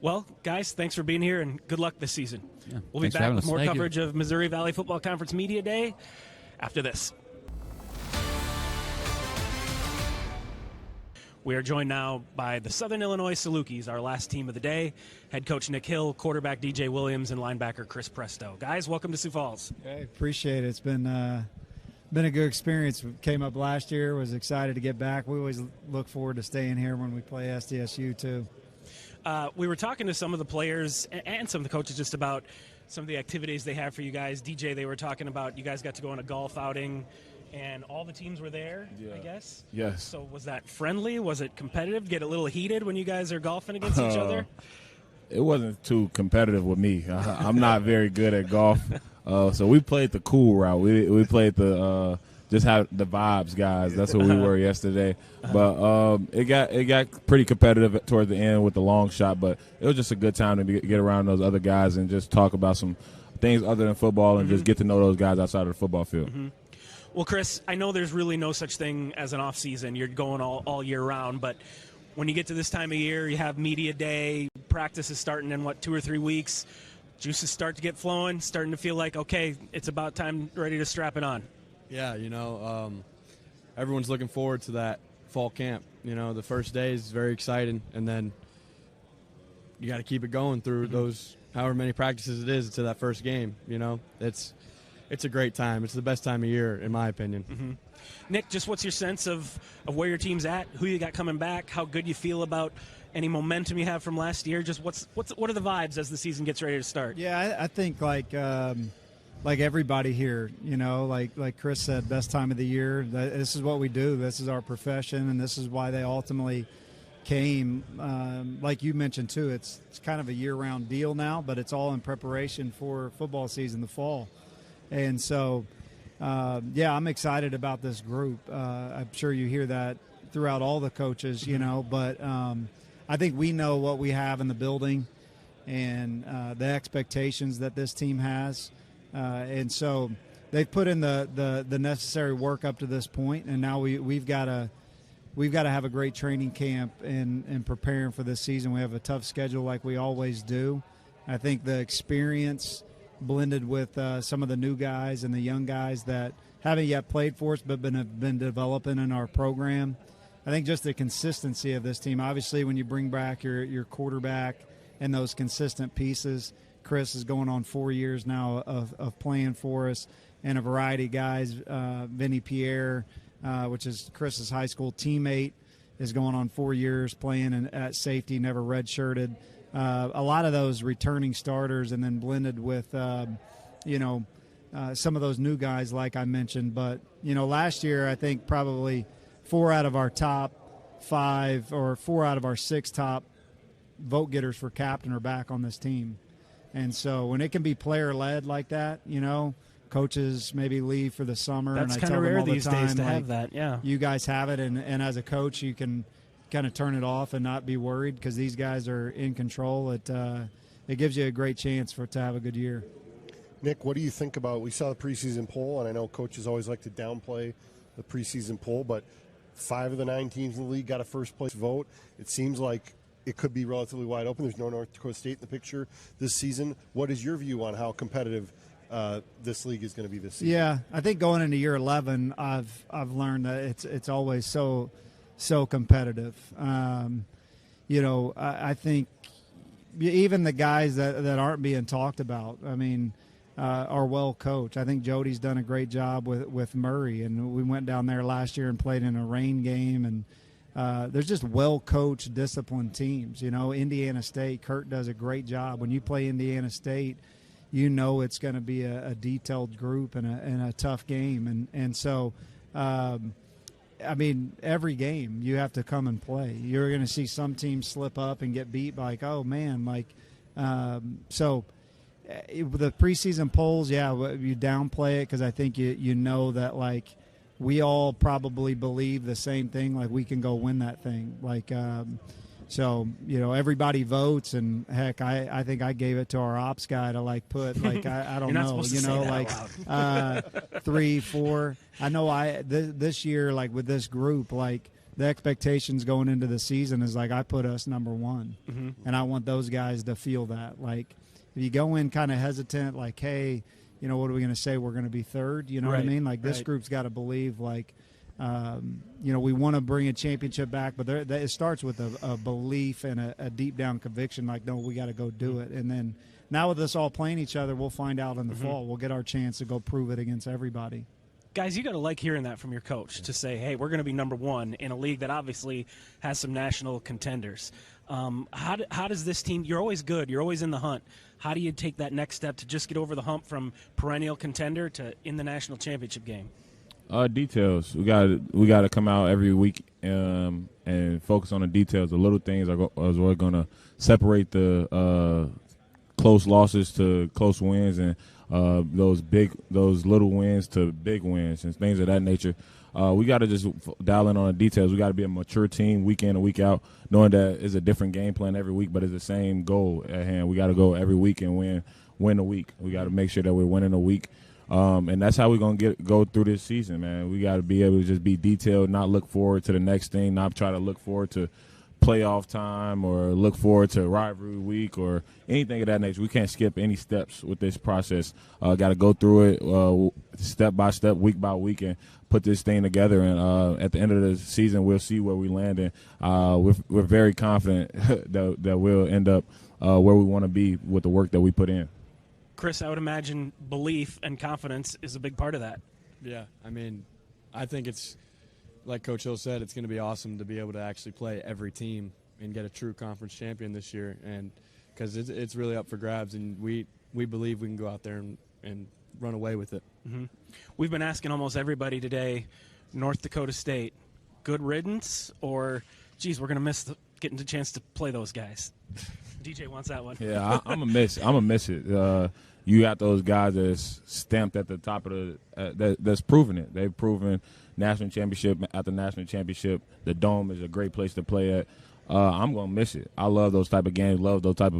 Speaker 3: Well, guys, thanks for being here, and good luck this season.
Speaker 5: Yeah,
Speaker 3: we'll be back with more coverage of Missouri Valley Football Conference Media Day after this. We are joined now by the Southern Illinois Salukis, our last team of the day. Head coach Nick Hill, quarterback DJ Williams, and linebacker Chris Presto. Guys, welcome to Sioux Falls.
Speaker 11: Okay, appreciate it. It's been a good experience. We came up last year, was excited to get back. We always look forward to staying here when we play SDSU too.
Speaker 3: We were talking to some of the players and some of the coaches just about some of the activities they have for you guys. DJ, they were talking about you guys got to go on a golf outing. And all the teams were there, I guess?
Speaker 19: Yes.
Speaker 3: So was that friendly? Was it competitive? Get a little heated when you guys are golfing against each other?
Speaker 19: It wasn't too competitive with me. I'm not very good at golf. So we played the cool route. We played the just have the vibes, guys. That's what we were yesterday. But it got pretty competitive toward the end with the long shot. But it was just a good time to get around those other guys and just talk about some things other than football and just get to know those guys outside of the football field.
Speaker 3: Mm-hmm. Well, Chris, I know there's really no such thing as an off season. You're going all year round, but when you get to this time of year, you have media day, practice is starting in 2 or 3 weeks. Juices start to get flowing, starting to feel like, okay, it's about time, ready to strap it on.
Speaker 2: Yeah, everyone's looking forward to that
Speaker 12: fall camp. You know, the first day is very exciting, and then you got to keep it going through those however many practices it is to that first game. You know, it's a great time. It's the best time of year, in my opinion.
Speaker 3: Nick, just what's your sense of where your team's at, who you got coming back, how good you feel about any momentum you have from last year? Just what are the vibes as the season gets ready to start?
Speaker 11: Yeah, I think like everybody here, you know, like Chris said, best time of the year. This is what we do. This is our profession, and this is why they ultimately came. Like you mentioned too, it's kind of a year-round deal now, but it's all in preparation for football season, the fall. And so, I'm excited about this group. I'm sure you hear that throughout all the coaches, you know, but I think we know what we have in the building and the expectations that this team has. And so they've put in the necessary work up to this point, and now we've got to have a great training camp and preparing for this season. We have a tough schedule like we always do. I think the experience blended with some of the new guys and the young guys that haven't yet played for us but have been developing in our program. I think just the consistency of this team. Obviously, when you bring back your quarterback and those consistent pieces, Chris is going on 4 years now of playing for us, and a variety of guys. Vinny Pierre, which is Chris's high school teammate, is going on 4 years playing at safety, never redshirted. A lot of those returning starters, and then blended with, some of those new guys like I mentioned. But, you know, last year I think probably 4 out of our top 5 or 4 out of our 6 top vote getters for captain are back on this team. And so when it can be player-led like that, you know, coaches maybe leave for the summer.
Speaker 3: That's
Speaker 11: and I
Speaker 3: kind
Speaker 11: tell
Speaker 3: of
Speaker 11: them
Speaker 3: rare
Speaker 11: all the
Speaker 3: these
Speaker 11: time,
Speaker 3: days to
Speaker 11: like,
Speaker 3: have that, yeah.
Speaker 11: You guys have it, and as a coach you can kind of turn it off and not be worried because these guys are in control. It gives you a great chance to have a good year.
Speaker 6: Nick, what do you think about, we saw the preseason poll, and I know coaches always like to downplay the preseason poll, but 5 of the 9 teams in the league got a first-place vote. It seems like it could be relatively wide open. There's no North Dakota State in the picture this season. What is your view on how competitive this league is going to be this season?
Speaker 11: Yeah, I think going into year 11, I've learned that it's always so competitive. I think even the guys that aren't being talked about, I mean, are well coached. I think Jody's done a great job with Murray, and we went down there last year and played in a rain game, and there's just well-coached, disciplined teams. You know, Indiana State, Kurt does a great job. When you play Indiana State, you know it's going to be a detailed group and a tough game. And so, I mean, every game you have to come and play. You're going to see some teams slip up and get beat by, the preseason polls, you downplay it because I think you know that, like, we all probably believe the same thing, like we can go win that thing. Like, everybody votes, and heck, I think I gave it to our ops guy to put I don't know, 3, 4. I know this year, with this group, the expectations going into the season is I put us number 1, and I want those guys to feel that. If you go in kind of hesitant, hey, what are we going to say? We're going to be 3rd. You know what I mean? This group's got to believe, we want to bring a championship back, but it starts with a belief and a deep down conviction. No, we got to go do it. And then now with us all playing each other, we'll find out in the fall. We'll get our chance to go prove it against everybody.
Speaker 3: Guys, you got to like hearing that from your coach to say, hey, we're going to be number 1 in a league that obviously has some national contenders. How does this team – you're always good. You're always in the hunt. How do you take that next step to just get over the hump from perennial contender to in the national championship game?
Speaker 13: Details. We got to come out every week and focus on the details. The little things are we're going to separate the close losses to close wins, and those little wins to big wins and things of that nature. We got to just dial in on the details. We got to be a mature team week in and week out, knowing that it's a different game plan every week, but it's the same goal at hand. We got to go every week and win a week. We got to make sure that we're winning a week, and that's how we're gonna go through this season, man. We got to be able to just be detailed, not look forward to the next thing, not try to look forward to playoff time or look forward to rivalry week or anything of that nature. We can't skip any steps with this process. Got to go through it step by step, week by week, and put this thing together. And at the end of the season, we'll see where we land. And we're very confident that we'll end up where we want to be with the work that we put in.
Speaker 3: Chris, I would imagine belief and confidence is a big part of that.
Speaker 12: Yeah, I mean, I think it's, like Coach Hill said, it's going to be awesome to be able to actually play every team and get a true conference champion this year, and because it's really up for grabs, and we believe we can go out there and run away with it.
Speaker 3: Mm-hmm. We've been asking almost everybody today, North Dakota State, good riddance, or, geez, we're going to miss getting the chance to play those guys. DJ wants that one.
Speaker 13: Yeah, I'm gonna miss it. You got those guys that's stamped at the top of that's proven it. They've proven national championship after national championship. The Dome is a great place to play at. I'm gonna miss it. I love those type of games. Love those type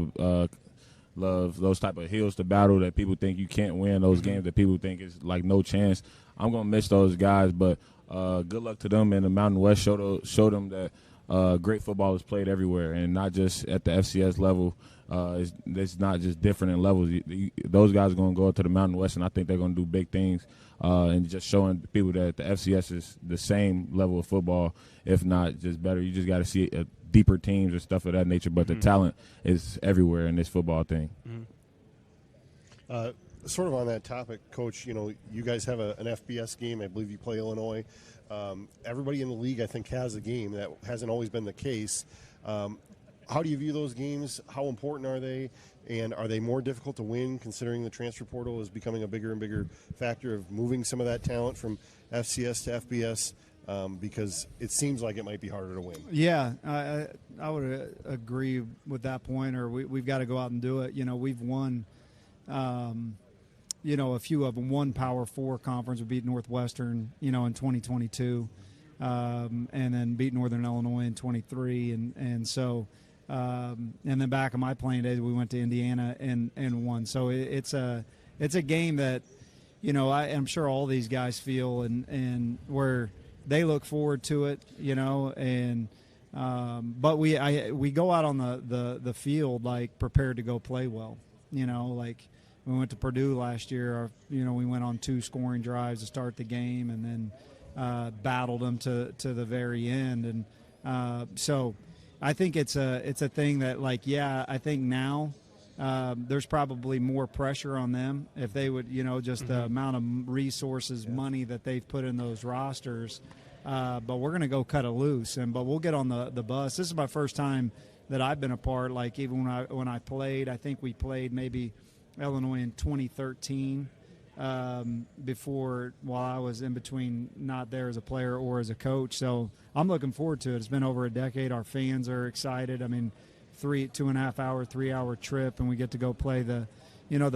Speaker 13: of hills to battle that people think you can't win. Those games that people think is like no chance. I'm gonna miss those guys. But good luck to them in the Mountain West. Show them that great football is played everywhere, and not just at the FCS level. It's not just different in levels. Those guys are going to go up to the Mountain West, and I think they're going to do big things and just showing people that the FCS is the same level of football, if not just better. You just got to see deeper teams and stuff of that nature, but the talent is everywhere in this football thing.
Speaker 6: Sort of on that topic, Coach, you guys have an FBS game. I believe you play Illinois. Everybody in the league, I think, has a game. That hasn't always been the case. How do you view those games? How important are they? And are they more difficult to win, considering the transfer portal is becoming a bigger and bigger factor of moving some of that talent from FCS to FBS? Because it seems like it might be harder to win.
Speaker 11: Yeah, I would agree with that point, or we've got to go out and do it. We've won a few of them. One Power 4 conference. We beat Northwestern, in 2022, and then beat Northern Illinois in 23. And so, and then back in my playing days, we went to Indiana and won. So it's a game that, I'm sure all these guys feel and where they look forward to it, and but we go out on the field like prepared to go play well, like. We went to Purdue last year. We went on 2 scoring drives to start the game, and then battled them to the very end. And so, I think it's a thing that, I think now there's probably more pressure on them if they would, just the amount of resources, money that they've put in those rosters. But we're going to go cut it loose, but we'll get on the bus. This is my first time that I've been a part. Like even when I played, I think we played maybe Illinois in 2013 while I was in between not there as a player or as a coach. So I'm looking forward to it. It's been over a decade. Our fans are excited. I mean, 2.5 hour, 3 hour trip, and we get to go play the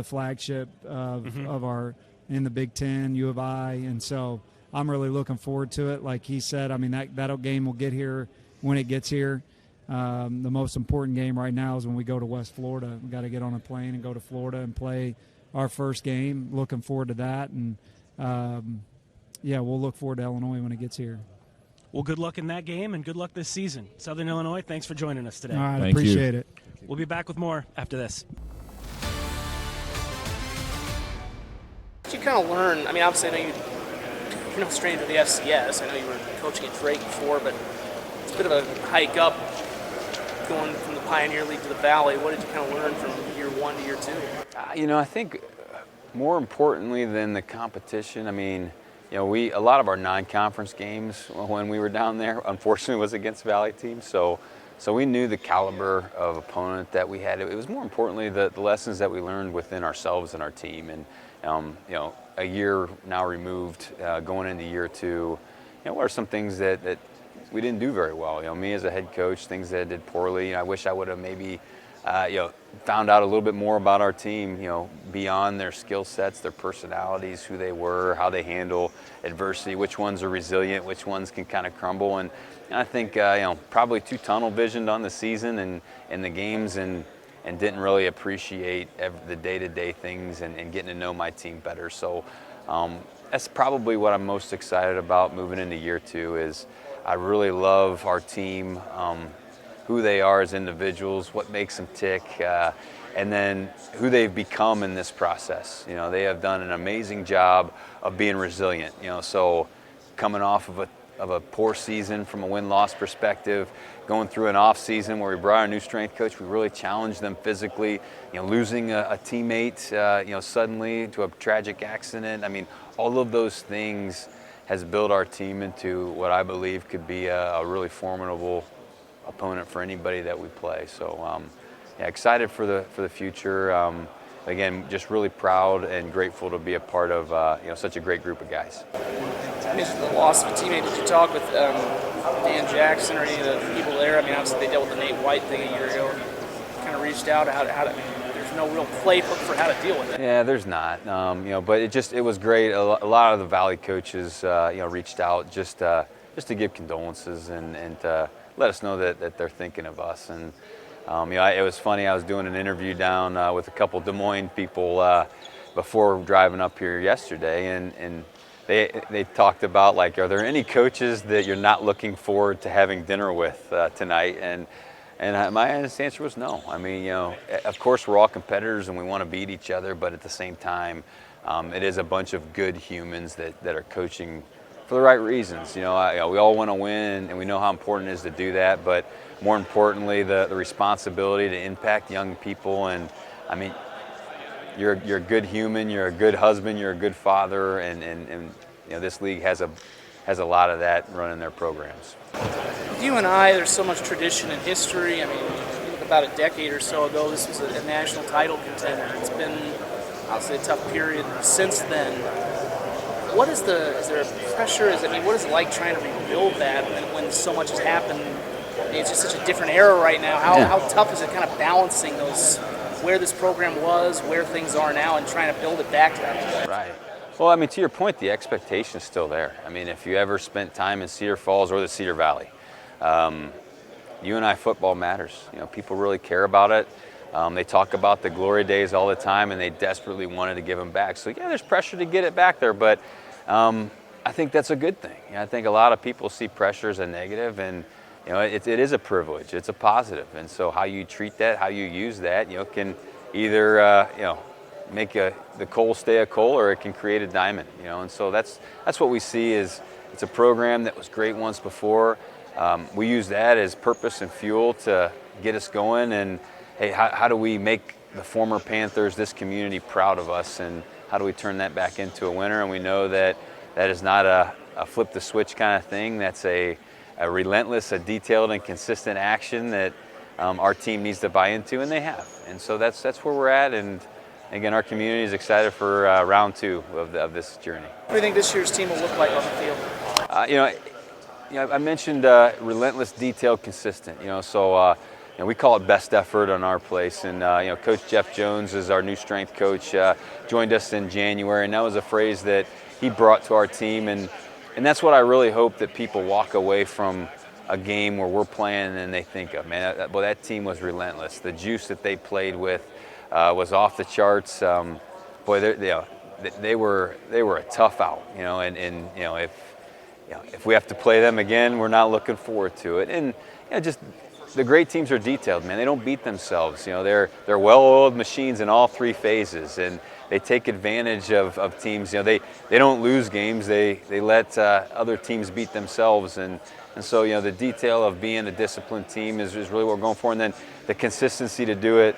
Speaker 11: flagship of our in the Big Ten, U of I, and so I'm really looking forward to it. Like he said, I mean that game will get here when it gets here. The most important game right now is when we go to West Florida. We've got to get on a plane and go to Florida and play our first game. Looking forward to that. And, we'll look forward to Illinois when it gets here.
Speaker 3: Well, good luck in that game and good luck this season. Southern Illinois, thanks for joining us today.
Speaker 11: All right, I appreciate it.
Speaker 3: We'll be back with more after this.
Speaker 14: You kind of learn, I mean, obviously I know you're no stranger to the FCS. I know you were coaching at Drake before, but it's a bit of a hike up going from the Pioneer League to the Valley. What did you kind of learn from year 1 to year 2?
Speaker 15: I think more importantly than the competition, I mean, a lot of our non-conference games when we were down there, unfortunately, was against Valley teams. So we knew the caliber of opponent that we had. It was more importantly the lessons that we learned within ourselves and our team. And a year now removed, going into year 2, what are some things that we didn't do very well? Me as a head coach, things that I did poorly. I wish I would have maybe, found out a little bit more about our team, beyond their skill sets, their personalities, who they were, how they handle adversity, which ones are resilient, which ones can kind of crumble. And I think, probably too tunnel visioned on the season and the games and didn't really appreciate the day-to-day things and getting to know my team better. So that's probably what I'm most excited about moving into year 2 is I really love our team who they are as individuals, what makes them tick, and then who they've become in this process. You know, they have done an amazing job of being resilient. You know, so coming off of a poor season from a win-loss perspective, going through an off season where we brought our new strength coach, we really challenged them physically. You know, losing a teammate, you know, suddenly to a tragic accident. I mean, all of those things has built our team into what I believe could be a really formidable opponent for anybody that we play. So, yeah, excited for the future. Again, just really proud and grateful to be a part of you know, such a great group of guys.
Speaker 14: I mean, the loss of a teammate. Did you talk with Dan Jackson or any of the people there? I mean, obviously they dealt with the Nate White thing a year ago. Kind of reached out how to there's no real playbook for how to deal with it.
Speaker 15: Yeah, there's not. You know, but it was great. A lot of the Valley coaches, you know, reached out just to give condolences and to let us know that they're thinking of us. And you know, it was funny. I was doing an interview down with a couple Des Moines people before driving up here yesterday, and they talked about, like, are there any coaches that you're not looking forward to having dinner with tonight? And my honest answer was no. I mean, you know, of course we're all competitors and we want to beat each other, but at the same time, it is a bunch of good humans that are coaching for the right reasons. You know, we all want to win, and we know how important it is to do that, but more importantly, the responsibility to impact young people. And I mean, you're a good human, you're a good husband, you're a good father, and you know, this league has a lot of that running their programs.
Speaker 14: With UNI, there's so much tradition and history. I mean, about a decade or so ago, this was a national title contender. It's been, obviously, a tough period since then. What is there a pressure? What is it like trying to rebuild that when so much has happened? I mean, it's just such a different era right now. How tough is it kind of balancing those, where this program was, where things are now, and trying to build it back to that?
Speaker 15: Right. Well, I mean, to your point, the expectation is still there. I mean, if you ever spent time in Cedar Falls or the Cedar Valley, UNI football matters. You know, people really care about it. They talk about the glory days all the time, and they desperately wanted to give them back. So, yeah, there's pressure to get it back there, but I think that's a good thing. You know, I think a lot of people see pressure as a negative, and you know, it is a privilege. It's a positive, and so how you treat that, how you use that, you know, can either you know, make the coal stay a coal, or it can create a diamond. You know, and so that's what we see. Is it's a program that was great once before. We use that as purpose and fuel to get us going. And hey, how do we make the former Panthers, this community, proud of us, and how do we turn that back into a winner? And we know that is not a flip the switch kind of thing. That's a relentless, a detailed and consistent action that our team needs to buy into, and they have. And so that's where we're at. And again, our community is excited for round 2 of this journey.
Speaker 14: What do you think this year's team will look like on the field?
Speaker 15: You know, I mentioned relentless, detailed, consistent. You know, so you know, we call it best effort on our place. And you know, Coach Jeff Jones is our new strength coach. Joined us in January, and that was a phrase that he brought to our team. And that's what I really hope that people walk away from a game where we're playing and they think of, man, that team was relentless. The juice that they played with was off the charts. Boy, they were a tough out, you know, and you know, if we have to play them again, we're not looking forward to it. And you know, just the great teams are detailed, man. They don't beat themselves. You know, they're well-oiled machines in all 3 phases, and they take advantage of teams. You know, they don't lose games. They let other teams beat themselves, and so, you know, the detail of being a disciplined team is really what we're going for, and then the consistency to do it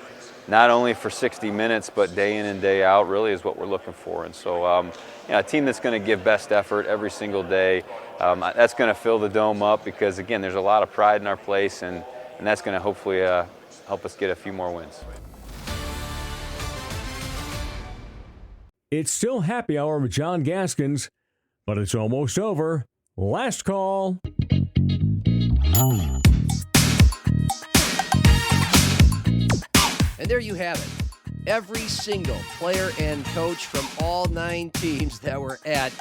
Speaker 15: not only for 60 minutes but day in and day out really is what we're looking for. And so, you know, a team that's going to give best effort every single day, that's going to fill the dome up, because again, there's a lot of pride in our place, and that's going to hopefully help us get a few more wins.
Speaker 16: It's still happy hour with John Gaskins, but it's almost over. Last call.
Speaker 18: And there you have it. Every single player and coach from all 9 teams that were at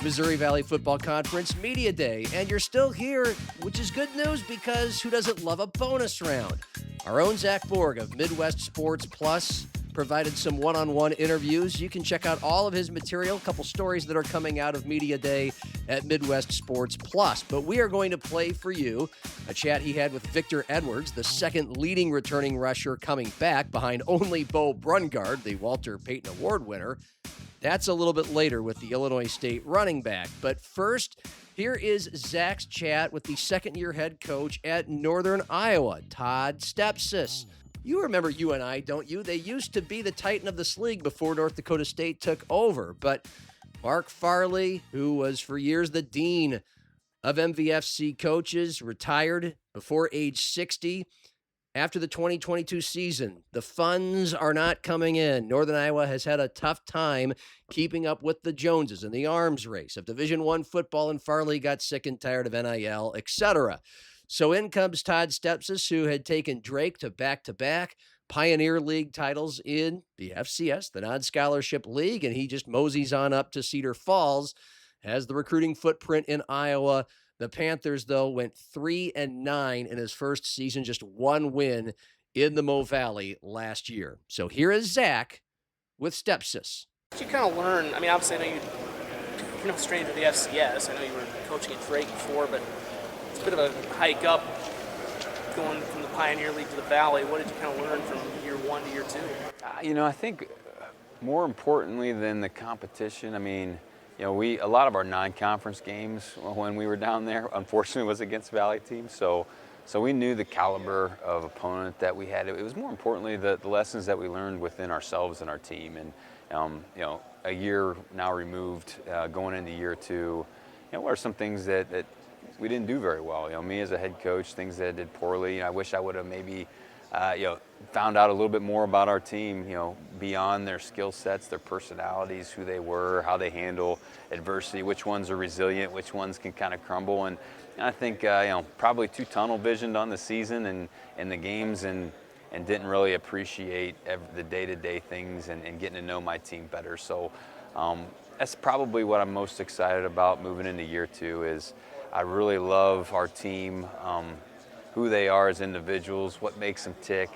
Speaker 18: Missouri Valley Football Conference Media Day. And you're still here, which is good news, because who doesn't love a bonus round? Our own Zach Borg of Midwest Sports Plus provided some one-on-one interviews. You can check out all of his material, a couple stories that are coming out of Media Day at Midwest Sports Plus. But we are going to play for you a chat he had with Victor Edwards, the second leading returning rusher coming back behind only Bo Brungard, the Walter Payton Award winner. That's a little bit later with the Illinois State running back. But first, here is Zach's chat with the second-year head coach at Northern Iowa, Todd Stepsis. You remember UNI, don't you? They used to be the titan of this league before North Dakota State took over. But Mark Farley, who was for years the dean of MVFC coaches, retired before age 60. After the 2022 season, the funds are not coming in. Northern Iowa has had a tough time keeping up with the Joneses in the arms race of Division I football, and Farley got sick and tired of NIL, etc. So in comes Todd Stepsis, who had taken Drake to back-to-back Pioneer League titles in the FCS, the non-scholarship league, and he just moseys on up to Cedar Falls, has the recruiting footprint in Iowa. The Panthers, though, went 3-9 in his first season, just one win in the Mo Valley last year. So here is Zach with Stepsis.
Speaker 14: Did you kind of learn, I mean, obviously I know you're no stranger to the FCS. I know you were coaching at Drake before, but it's a bit of a hike up going from the Pioneer League to the Valley. What did you kind of learn from year one to year two?
Speaker 15: I think more importantly than the competition, I mean, a lot of our non-conference games when we were down there, unfortunately, was against Valley teams. So we knew the caliber of opponent that we had. It was more importantly the lessons that we learned within ourselves and our team. And a year now removed, going into year two, what are some things that we didn't do very well? Me as a head coach, things that I did poorly. I wish I would have maybe found out a little bit more about our team, beyond their skill sets, their personalities, who they were, how they handle adversity, which ones are resilient, which ones can kind of crumble. And I think, probably too tunnel visioned on the season and the games and didn't really appreciate the day-to-day things and getting to know my team better. So that's probably what I'm most excited about moving into year two is I really love our team, who they are as individuals, what makes them tick,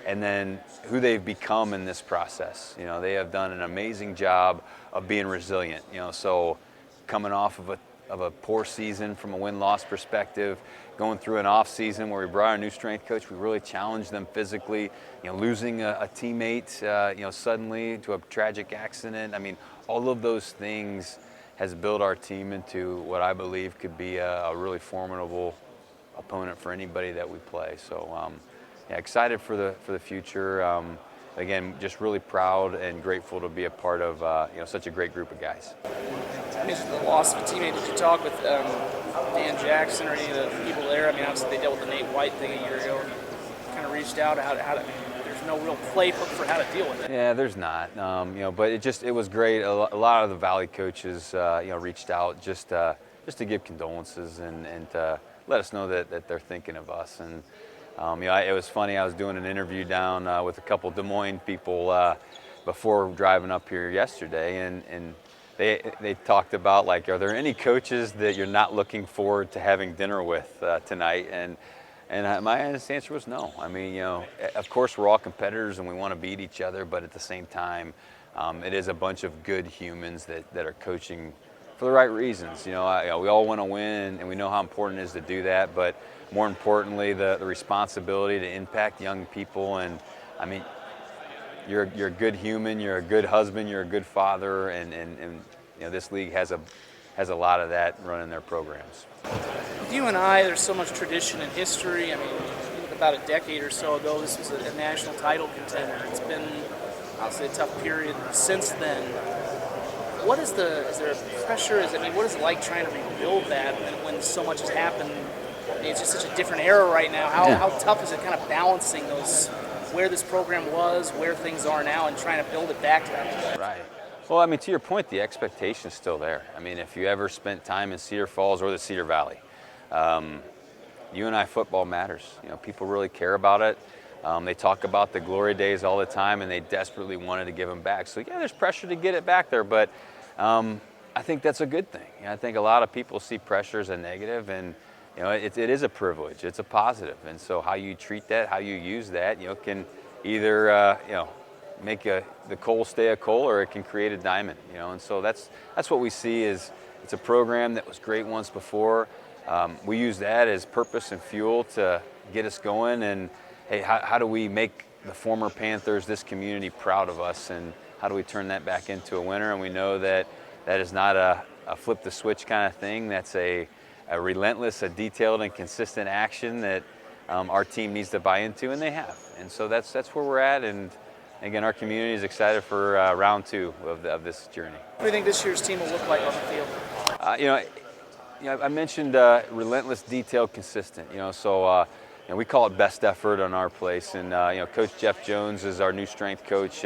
Speaker 15: and then who they've become in this process. They have done an amazing job of being resilient. So coming off of a poor season from a win-loss perspective, going through an off season where we brought our new strength coach, we really challenged them physically. Losing a teammate, suddenly to a tragic accident. I mean, all of those things has built our team into what I believe could be a really formidable opponent for anybody that we play. So excited for the future. Again, just really proud and grateful to be a part of such a great group of guys.
Speaker 14: I mean, the loss of a teammate. Did you talk with Dan Jackson or any of the people there? I mean, obviously they dealt with the Nate White thing a year ago. Kind of reached out how to there's no real playbook for how to deal with it.
Speaker 15: Yeah, there's not. But it was great. A lot of the Valley coaches reached out just to give condolences and let us know that they're thinking of us. And it was funny. I was doing an interview down with a couple Des Moines people before driving up here yesterday, and they talked about, like, are there any coaches that you're not looking forward to having dinner with tonight? And my honest answer was no. I mean, of course we're all competitors and we want to beat each other, but at the same time, it is a bunch of good humans that are coaching for the right reasons. We all want to win, and we know how important it is to do that, but more importantly, the responsibility to impact young people. And I mean, you're a good human, you're a good husband, you're a good father, and this league has a lot of that running their programs.
Speaker 14: With UNI, there's so much tradition and history. I mean, about a decade or so ago, this was a national title contender. It's been, obviously, a tough period since then. What is there a pressure? What is it like trying to rebuild that when so much has happened? I mean, it's just such a different era right now. How tough is it kind of balancing those, where this program was, where things are now, and trying to build it back to that?
Speaker 15: Right. Well, I mean, to your point, the expectation is still there. I mean, if you ever spent time in Cedar Falls or the Cedar Valley, UNI football matters. People really care about it. They talk about the glory days all the time, and they desperately wanted to give them back. So, yeah, there's pressure to get it back there, but I think that's a good thing. I think a lot of people see pressure as a negative, and it is a privilege. It's a positive, and so how you treat that, how you use that, can either make the coal stay a coal, or it can create a diamond. And so that's what we see is It's a program that was great once before. We use that as purpose and fuel to get us going. And hey, how do we make the former Panthers, this community, proud of us? And how do we turn that back into a winner? And we know that that is not a flip the switch kind of thing. That's a relentless, a detailed and consistent action that our team needs to buy into, and they have. And so that's where we're at. And again, our community is excited for round 2 of this journey.
Speaker 14: What do you think this year's team will look like on the field?
Speaker 15: I mentioned relentless, detailed, consistent. So we call it best effort on our place. And Coach Jeff Jones is our new strength coach.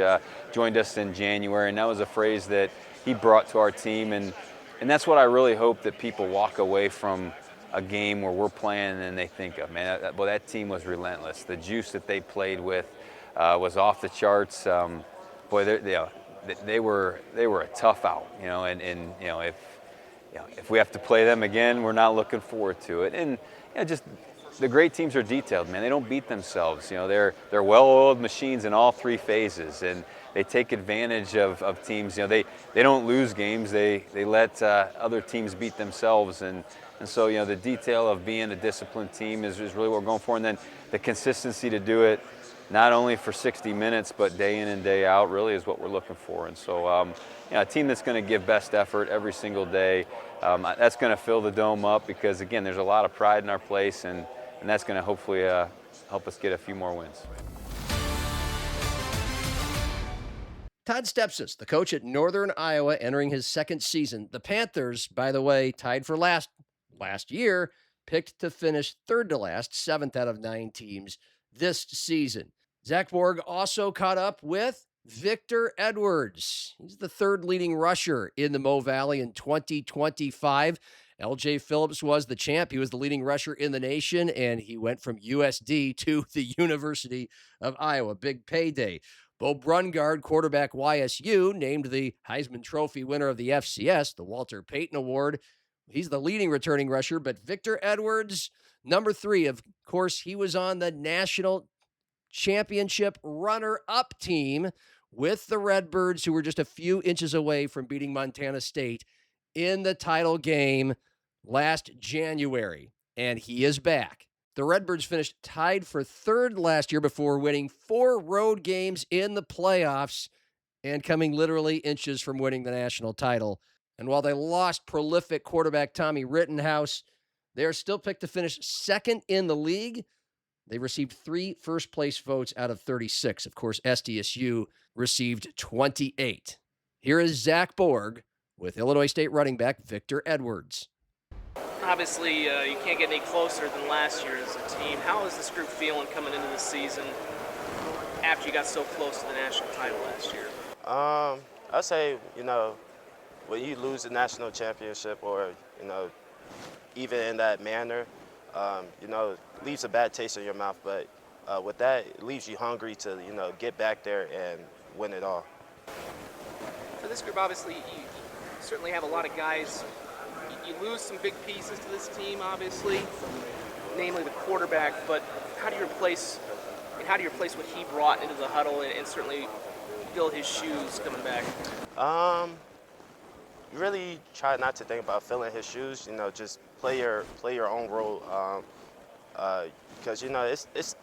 Speaker 15: Joined us in January, and that was a phrase that he brought to our team. And that's what I really hope that people walk away from a game where we're playing and they think of, man, that team was relentless. The juice that they played with was off the charts. They were a tough out, and if we have to play them again, we're not looking forward to it. And just the great teams are detailed, man. They don't beat themselves. They're well-oiled machines in all 3 phases, and they take advantage of teams. They don't lose games. They let other teams beat themselves, and so the detail of being a disciplined team is really what we're going for, and then the consistency to do it not only for 60 minutes but day in and day out really is what we're looking for. And so a team that's going to give best effort every single day, that's going to fill the dome up, because again, there's a lot of pride in our place, and that's going to hopefully help us get a few more wins.
Speaker 18: Todd Stepsis, the coach at Northern Iowa, entering his 2nd season. The Panthers, by the way, tied for last year, picked to finish 3rd to last, 7th out of 9 teams this season. Zach Borg also caught up with Victor Edwards. He's the 3rd leading rusher in the Mo Valley in 2025. LJ Phillips was the champ. He was the leading rusher in the nation, and he went from USD to the University of Iowa. Big payday. Bo Brungard, quarterback YSU, named the Heisman Trophy winner of the FCS, the Walter Payton Award. He's the leading returning rusher, but Victor Edwards, number 3. Of course, he was on the national championship runner-up team with the Redbirds, who were just a few inches away from beating Montana State in the title game last January. And he is back. The Redbirds finished tied for 3rd last year before winning 4 road games in the playoffs and coming literally inches from winning the national title. And while they lost prolific quarterback Tommy Rittenhouse, they are still picked to finish 2nd in the league. They received 3 first-place votes out of 36. Of course, SDSU received 28. Here is Zach Borg with Illinois State running back Victor Edwards.
Speaker 14: Obviously, you can't get any closer than last year as a team. How is this group feeling coming into the season after you got so close to the national title last year?
Speaker 1: I'd say, when you lose the national championship, or, even in that manner, it leaves a bad taste in your mouth. But with that, it leaves you hungry to, get back there and win it all.
Speaker 14: For this group, obviously, you certainly have a lot of guys. You lose some big pieces to this team, obviously, namely the quarterback. But how do you replace what he brought into the huddle and certainly fill his shoes coming back?
Speaker 1: You really try not to think about filling his shoes. Just play your own role. Because it's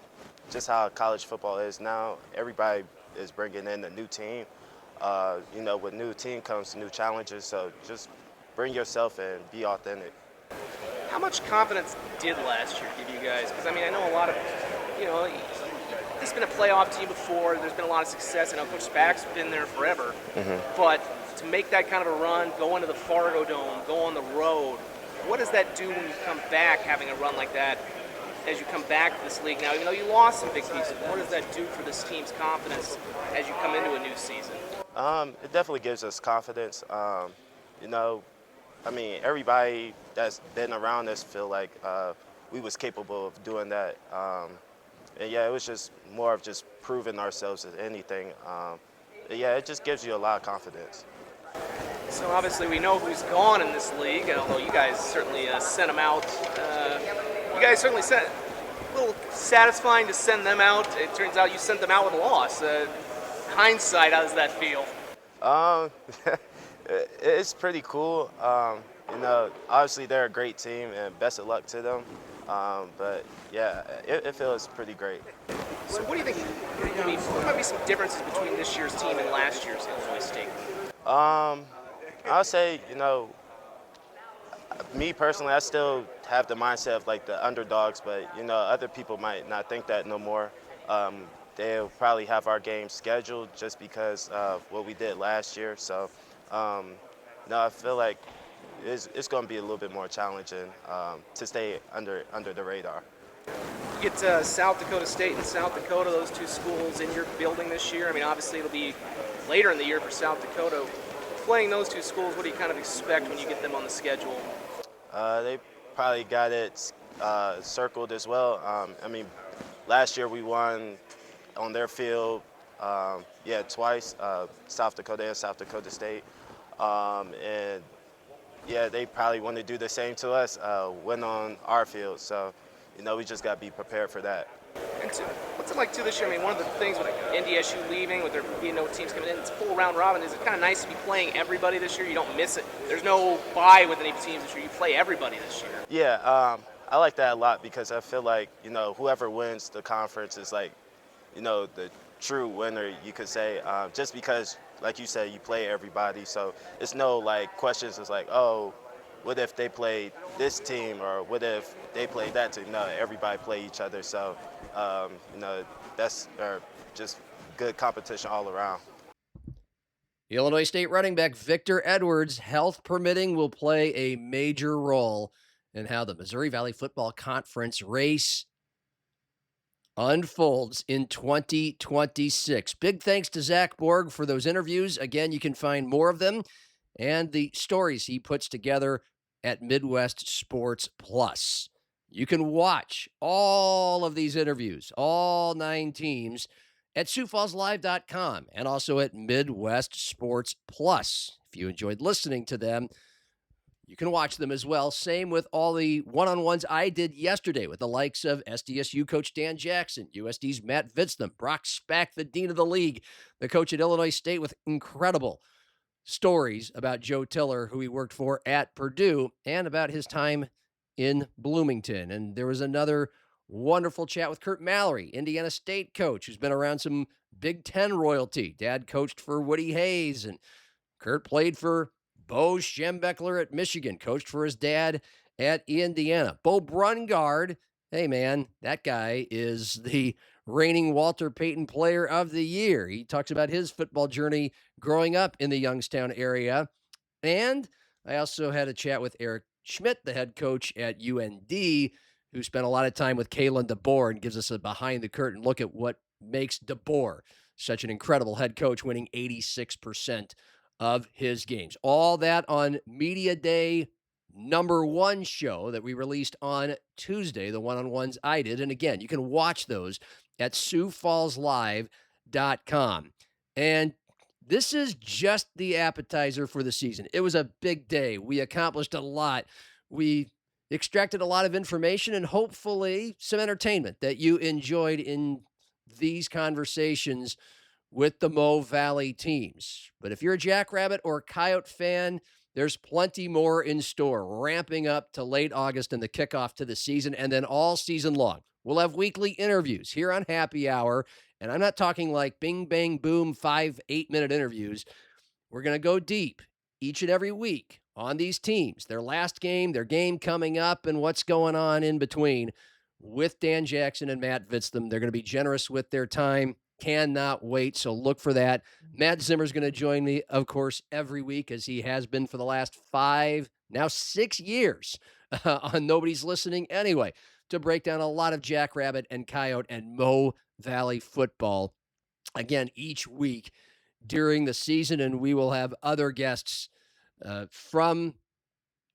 Speaker 1: just how college football is now. Everybody is bringing in a new team. With new team comes new challenges. So just bring yourself and be authentic.
Speaker 14: How much confidence did last year give you guys? Because, I know a lot of, this has been a playoff team before. There's been a lot of success. I know Coach Spack's been there forever. Mm-hmm. But to make that kind of a run, go into the Fargo Dome, go on the road, what does that do when you come back having a run like that as you come back to this league now? Even though you lost some big pieces, what does that do for this team's confidence as you come into a new season?
Speaker 1: It definitely gives us confidence. Everybody that's been around us feel like we was capable of doing that. It was just more of just proving ourselves than anything. It just gives you a lot of confidence.
Speaker 14: So obviously we know who's gone in this league, although you guys certainly sent them out. You guys certainly sent a little satisfying to send them out. It turns out you sent them out with a loss. Hindsight, how does that feel?
Speaker 1: It's pretty cool. you know, obviously they're a great team, and best of luck to them. But yeah, it feels pretty great.
Speaker 14: So what do you think? What might be some differences between this year's team and last year's Illinois State?
Speaker 1: I'll say, you know, me personally, I still have the mindset of like the underdogs, but you know, other people might not think that no more. They'll probably have our game scheduled just because of what we did last year. So, no, I feel like it's going to be a little bit more challenging to stay under the radar.
Speaker 14: You get South Dakota State and South Dakota, those two schools in your building this year. I mean, obviously it'll be later in the year for South Dakota. Playing those two schools, what do you kind of expect when you get them on the schedule?
Speaker 1: They probably got it circled as well. I mean, last year we won on their field, twice, South Dakota and South Dakota State. And yeah, they probably want to do the same to us, win on our field. So, you know, we just got to be prepared for that.
Speaker 14: And what's it like too this year? I mean, one of the things with NDSU leaving, with there being no teams coming in, it's full round robin. Is it kind of nice to be playing everybody this year? You don't miss it. There's no bye with any teams this year. You play everybody this year.
Speaker 1: Yeah, I like that a lot because I feel like, you know, whoever wins the conference is like, you know, the true winner, you could say, just because, like you said, you play everybody. So it's no like questions. It's like, oh, what if they played this team, or what if they played that team? No, everybody play each other. So, you know, that's just good competition all around.
Speaker 18: Illinois State running back Victor Edwards, health permitting, will play a major role in how the Missouri Valley Football Conference race unfolds in 2026. Big thanks to Zach Borg for those interviews. Again, you can find more of them and the stories he puts together at Midwest Sports Plus. You can watch all of these interviews, all 9 teams, at SiouxFallsLive.com and also at Midwest Sports Plus. If you enjoyed listening to them, you can watch them as well. Same with all the one-on-ones I did yesterday with the likes of SDSU coach Dan Jackson, USD's Matt Vitztham, Brock Spack, the dean of the league, the coach at Illinois State, with incredible stories about Joe Tiller, who he worked for at Purdue, and about his time in Bloomington. And there was another wonderful chat with Kurt Mallory, Indiana State coach, who's been around some Big Ten royalty. Dad coached for Woody Hayes, and Kurt played for Bo Schembechler at Michigan, coached for his dad at Indiana. Bo Brungard, hey man, that guy is the reigning Walter Payton Player of the Year. He talks about his football journey growing up in the Youngstown area. And I also had a chat with Eric Schmidt, the head coach at UND, who spent a lot of time with Kalen DeBoer and gives us a behind-the-curtain look at what makes DeBoer such an incredible head coach, winning 86% of his games. All that on Media Day #1 show that we released on Tuesday, the one-on-ones I did. And again, you can watch those at SiouxFallsLive.com. And this is just the appetizer for the season. It was a big day. We accomplished a lot. We extracted a lot of information and hopefully some entertainment that you enjoyed in these conversations with the Mo Valley teams. But if you're a Jackrabbit or Coyote fan, there's plenty more in store, ramping up to late August and the kickoff to the season, and then all season long. We'll have weekly interviews here on Happy Hour, and I'm not talking like bing, bang, boom, 5-8-minute interviews. We're going to go deep each and every week on these teams, their last game, their game coming up, and what's going on in between with Dan Jackson and Matt Vitztham. They're going to be generous with their time. Cannot wait, so look for that. Matt Zimmer's going to join me, of course, every week, as he has been for the last 5, now 6 years on Nobody's Listening Anyway, to break down a lot of Jackrabbit and Coyote and Mo Valley football, again, each week during the season. And we will have other guests from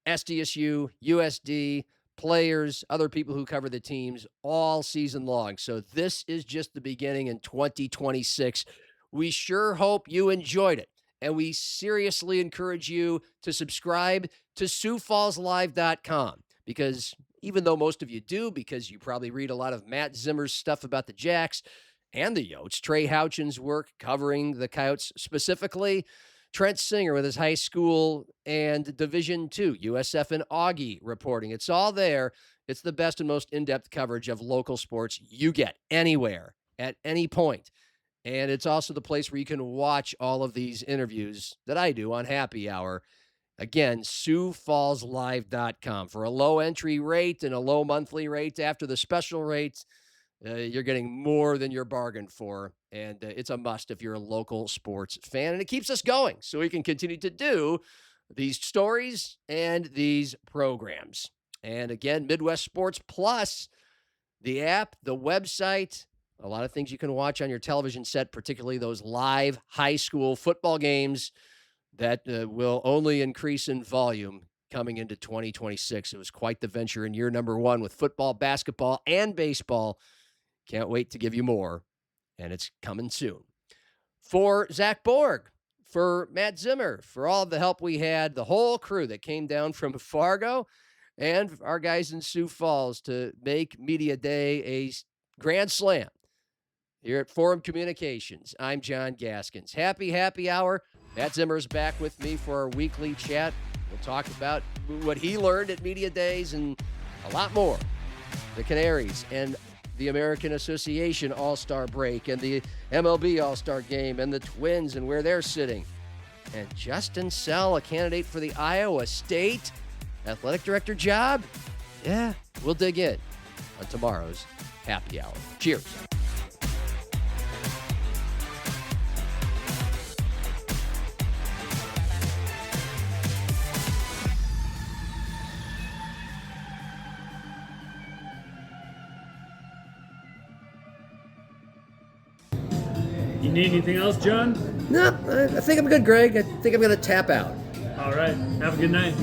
Speaker 18: SDSU, USD, players, other people who cover the teams all season long. So this is just the beginning in 2026. We sure hope you enjoyed it. And we seriously encourage you to subscribe to SiouxFallsLive.com, because even though most of you do, because you probably read a lot of Matt Zimmer's stuff about the Jacks and the Yotes, Trey Houchin's work covering the Coyotes specifically, Trent Singer with his high school and Division II, USF and Augie reporting. It's all there. It's the best and most in-depth coverage of local sports you get anywhere at any point. And it's also the place where you can watch all of these interviews that I do on Happy Hour. Again, SiouxFallsLive.com. For a low entry rate and a low monthly rate after the special rates, you're getting more than you're bargained for. And it's a must if you're a local sports fan. And it keeps us going so we can continue to do these stories and these programs. And again, Midwest Sports Plus, the app, the website, a lot of things you can watch on your television set, particularly those live high school football games that will only increase in volume coming into 2026. It was quite the venture in year number 1 with football, basketball, and baseball. Can't wait to give you more, and it's coming soon. For Zach Borg, for Matt Zimmer, for all the help we had, the whole crew that came down from Fargo, and our guys in Sioux Falls to make Media Day a grand slam here at Forum Communications. I'm John Gaskins. Happy hour. Matt Zimmer's back with me for our weekly chat. We'll talk about what he learned at Media Days and a lot more. The Canaries and the American Association All-Star break and the MLB All-Star game and the Twins and where they're sitting. And Justin Sell, a candidate for the Iowa State athletic director job? Yeah, we'll dig in on tomorrow's Happy Hour. Cheers.
Speaker 17: You need anything else, John?
Speaker 18: No, I think I'm good, Greg. I think I'm going to tap out.
Speaker 17: All right. Have a good night.